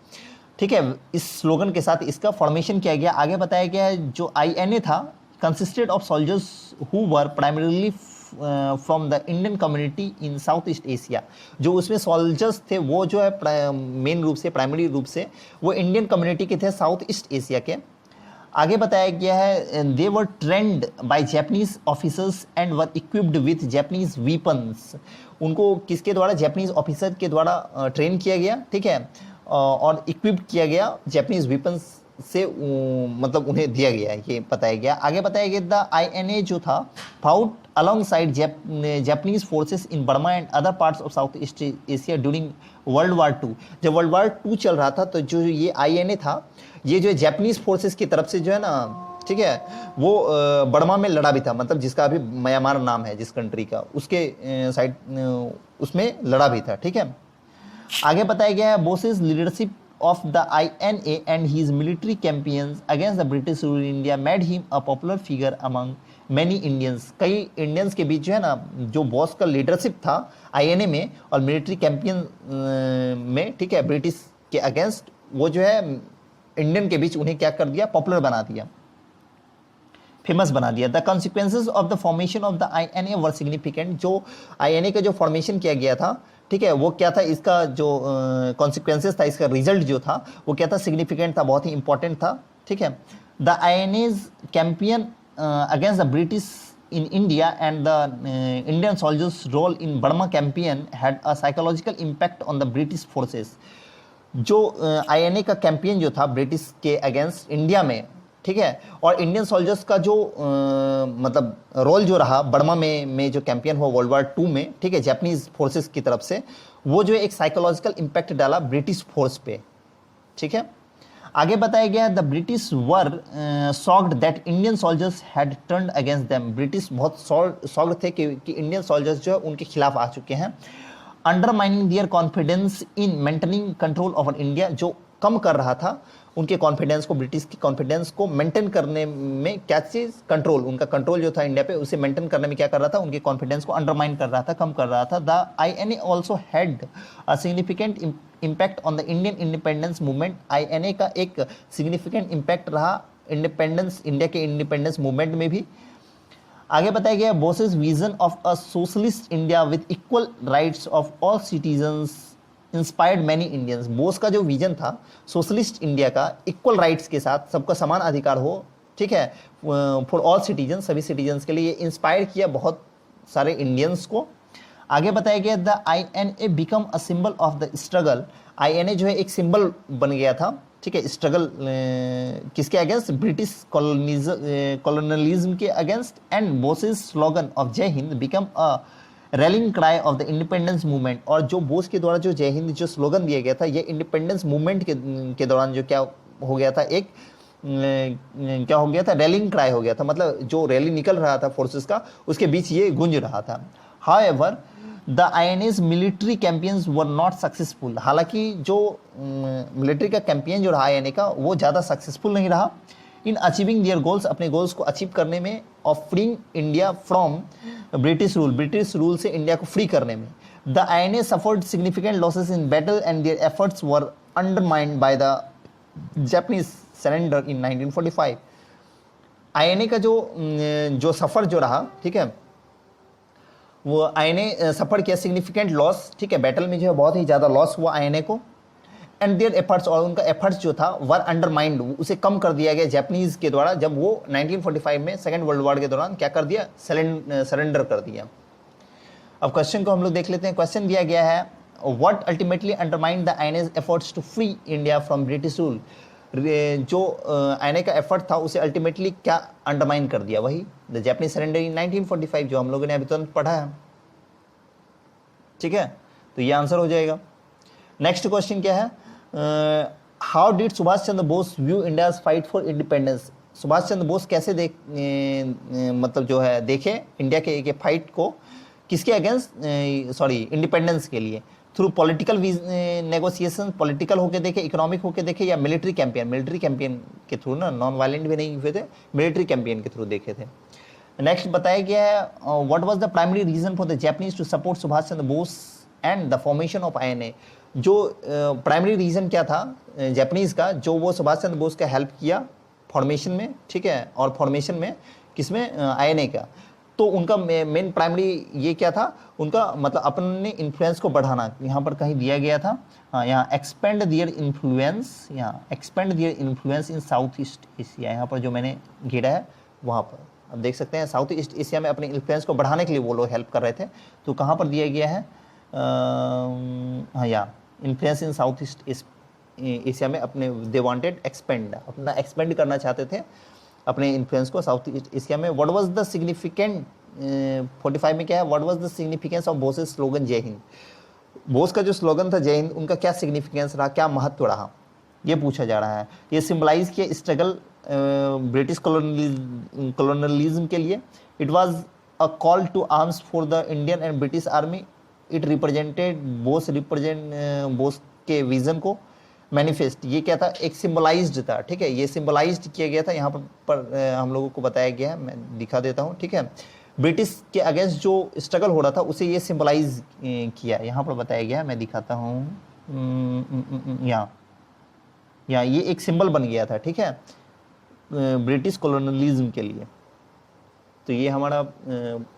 ठीक है। इस स्लोगन के साथ इसका फॉर्मेशन किया गया। आगे बताया गया है जो INA था consisted of soldiers who were primarily from the Indian community in South East Asia. जो उसमें सोल्जर्स थे वो जो है मेन रूप से, प्राइमरी रूप से वो इंडियन कम्युनिटी के थे साउथ ईस्ट एशिया के। आगे बताया गया है they were trained by Japanese officers and were equipped with Japanese weapons. उनको किसके द्वारा, जापानीज ऑफिसर के द्वारा ट्रेन किया गया, ठीक है, और इक्विप्ड किया गया जापानीज वेपन्स से, मतलब उन्हें दिया गया, ये बताया गया। आगे बताया गया द INA जो था fought alongside Japanese forces in Burma and other parts of south East Asia during world war 2। जब वर्ल्ड वार 2 चल रहा था तो जो ये INA था, ये जो जापानीज फोर्सेस की तरफ से जो है ना, ठीक है, वो बर्मा में लड़ा भी था, मतलब जिसका अभी म्यांमार नाम है जिस कंट्री का, उसके साइड उसमें लड़ा भी था, ठीक है। आगे बताया गया है bosses leadership of the INA and his military campaigns against the British rule in India made him a popular figure among many Indians। कई इंडियंस के बीच जो है ना, जो बॉस का लीडरशिप था INA में और मिलिट्री कैंपेन में, ठीक है, ब्रिटिश के अगेंस्ट, वो जो है इंडियन के बीच उन्हें क्या कर दिया, पॉपुलर बना दिया, फेमस बना दिया। The consequences of the formation of the INA were significant. जो INA का जो फॉर्मेशन किया गया था, ठीक है, वो क्या था, इसका जो कॉन्सिक्वेंसेस था, इसका रिजल्ट जो था वो क्या था, सिग्निफिकेंट था, बहुत ही इंपॉर्टेंट था, ठीक है। The INA's campaign against the British in India and the Indian soldiers role in Burma campaign had a psychological impact on the British forces. जो INA का कैंपेन जो था ब्रिटिश के अगेंस्ट इंडिया में, ठीक है, और इंडियन सोल्जर्स का जो मतलब रोल जो रहा बर्मा में जो कैंपेन हुआ वर्ल्ड वार 2 में, ठीक है, जापानीज फोर्सेस की तरफ से, वो जो एक साइकोलॉजिकल इम्पैक्ट डाला ब्रिटिश फोर्स पे, ठीक है। आगे बताया गया the British were shocked that Indian soldiers had turned against them. British बहुत शॉक्ड थे कि इंडियन सोल्जर्स जो है उनके खिलाफ आ चुके हैं। Undermining there confidence in maintaining control over India, जो कम कर रहा था उनके कॉन्फिडेंस को, ब्रिटिश की कॉन्फिडेंस को मेंटेन करने में, क्या चीज़, कंट्रोल, उनका कंट्रोल जो था इंडिया पे उसे मेंटेन करने में क्या कर रहा था, उनके कॉन्फिडेंस को अंडरमाइन कर रहा था, कम कर रहा था। The INA also had a significant impact on the Indian independence movement. INA का एक सिग्निफिकेंट इम्पैक्ट रहा इंडिपेंडेंस, इंडिया के इंडिपेंडेंस मूवमेंट में भी। आगे बताया गया bosses vision of a socialist India with equal rights of all citizens inspired many Indians. Bose का जो विजन था सोशलिस्ट इंडिया का, इक्वल राइट्स के साथ, सबका समान अधिकार हो, ठीक है, फॉर ऑल सिटीजन, सभी सिटीजन्स के लिए, इंस्पायर किया बहुत सारे इंडियंस को। आगे बताया गया the INA become a symbol of the struggle. INA जो है एक सिंबल बन गया था, ठीक है, स्ट्रगल किसके अगेंस्ट, ब्रिटिश कॉलोनलिज्म के against. And Bose's slogan of Jai Hind become a rallying cry of the independence movement. और जो बोस के द्वारा जो जय हिंद जो स्लोगन दिया गया था, ये इंडिपेंडेंस मूवमेंट के दौरान जो क्या हो गया था, एक क्या हो गया था, रैलिंग क्राई हो गया था, मतलब जो रैली निकल रहा था फोर्सेस का, उसके बीच ये गूंज रहा था। However the INA's military campaigns were not successful. हालांकि जो मिलिट्री का कैंपेन जो रहा INA का, वो ज़्यादा सक्सेसफुल नहीं रहा इन अचीविंग दियर गोल्स, अपने गोल्स को अचीव करने में, of freeing India from British rule, British rule से इंडिया को फ्री करने में। The INA suffered significant losses in battle and their efforts were undermined by the Japanese surrender in 1945। INA का जो सफर जो रहा, ठीक है, वो आईएनए सफर किया सिग्निफिकेंट लॉस, ठीक है, बैटल में जो है बहुत ही ज़्यादा लॉस हुआ आईएनए को। एंड देयर एफर्ट्स, और उनका एफर्ट्स जो था वर अंडरमाइंड, उसे कम कर दिया गया जापानीज के द्वारा, जब वो 1945 में सेकेंड वर्ल्ड वॉर के दौरान क्या कर दिया, सरेंडर कर दिया। अब क्वेश्चन को हम लोग देख लेते हैं। क्वेश्चन दिया गया है what ultimately undermined the INA's efforts to free India from British rule. जो आईएनए का एफर्ट था उसे अल्टीमेटली क्या अंडरमाइन कर दिया, वही द जापानीज सरेंडर इन 1945, जो हम लोगों ने अभी तुरंत पढ़ा है, ठीक है, तो ये आंसर हो जाएगा। नेक्स्ट क्वेश्चन क्या है, how did Subhash Chandra Bose view India's fight for independence. Subhash Chandra Bose कैसे मतलब जो है देखे इंडिया के फाइट को, किसके अगेंस्ट, इंडिपेंडेंस के लिए, थ्रू पॉलिटिकल नेगोशिएशन, पॉलिटिकल होके देखे, इकोनॉमिक होके देखे, या मिलिट्री कैंपेन के थ्रू, ना नॉन वायलेंट भी नहीं हुए थे, मिलिट्री कैंपेन के थ्रू देखे थे। नेक्स्ट बताया गया है what was the primary reason for the Japanese to support Subhash Chandra Bose and the formation of INA. जो प्राइमरी रीजन क्या था जापानीज का, जो वो सुभाष चंद्र बोस का हेल्प किया फॉर्मेशन में, ठीक है, और फॉर्मेशन में किसमें, आईएनए का। तो उनका मेन प्राइमरी ये क्या था, उनका मतलब अपने इन्फ्लुएंस को बढ़ाना। यहाँ पर कहीं दिया गया था, हाँ, यहाँ एक्सपेंड दियर इन्फ्लुएंस, यहाँ expand their influence in South East Asia, यहाँ पर जो मैंने घेरा है वहाँ पर अब देख सकते हैं, साउथ ईस्ट एशिया में अपने इन्फ्लुएंस को बढ़ाने के लिए वो लोग हेल्प कर रहे थे। तो कहाँ पर दिया गया है, हाँ, यहाँ influence in South East Asia में अपने दे वांटेड एक्सपेंड, अपना एक्सपेंड करना चाहते थे अपने इन्फ्लुएंस को साउथ ईस्ट एशिया में। व्हाट वाज द सिग्निफिकेंट, 45 में क्या है, what was the significance of bosses slogan जय हिंद। बोस का जो स्लोगन था जय हिंद, उनका क्या सिग्निफिकेंस रहा, क्या महत्व रहा, ये पूछा जा रहा है। ये सिंबलाइज किया स्ट्रगल ब्रिटिश कॉलोनलिज्म के लिए। It was a call to arms for the Indian and British army. It represented Bose के विजन को। मैनिफेस्ट, ये क्या था, एक सिंबलाइज्ड था, ठीक है, ये सिंबलाइज्ड किया गया था, यहाँ पर हम लोगों को बताया गया है, मैं दिखा देता हूँ, ठीक है। ब्रिटिश के अगेंस्ट जो स्ट्रगल हो रहा था उसे ये सिंबलाइज किया, यहाँ पर बताया गया है, मैं दिखाता हूँ, यहाँ ये एक सिंबल बन गया था, ठीक है, ब्रिटिश कॉलोनलिज्म के लिए। तो ये हमारा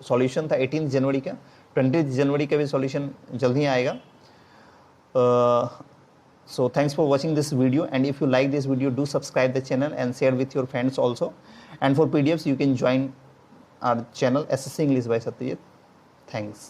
सॉल्यूशन था 18 जनवरी का। 20 जनवरी का भी सॉल्यूशन जल्द ही आएगा। So thanks for watching this video, and if you like this video, do subscribe the channel and share with your friends also. And for PDFs, you can join our channel SSC English by Satyajit. Thanks.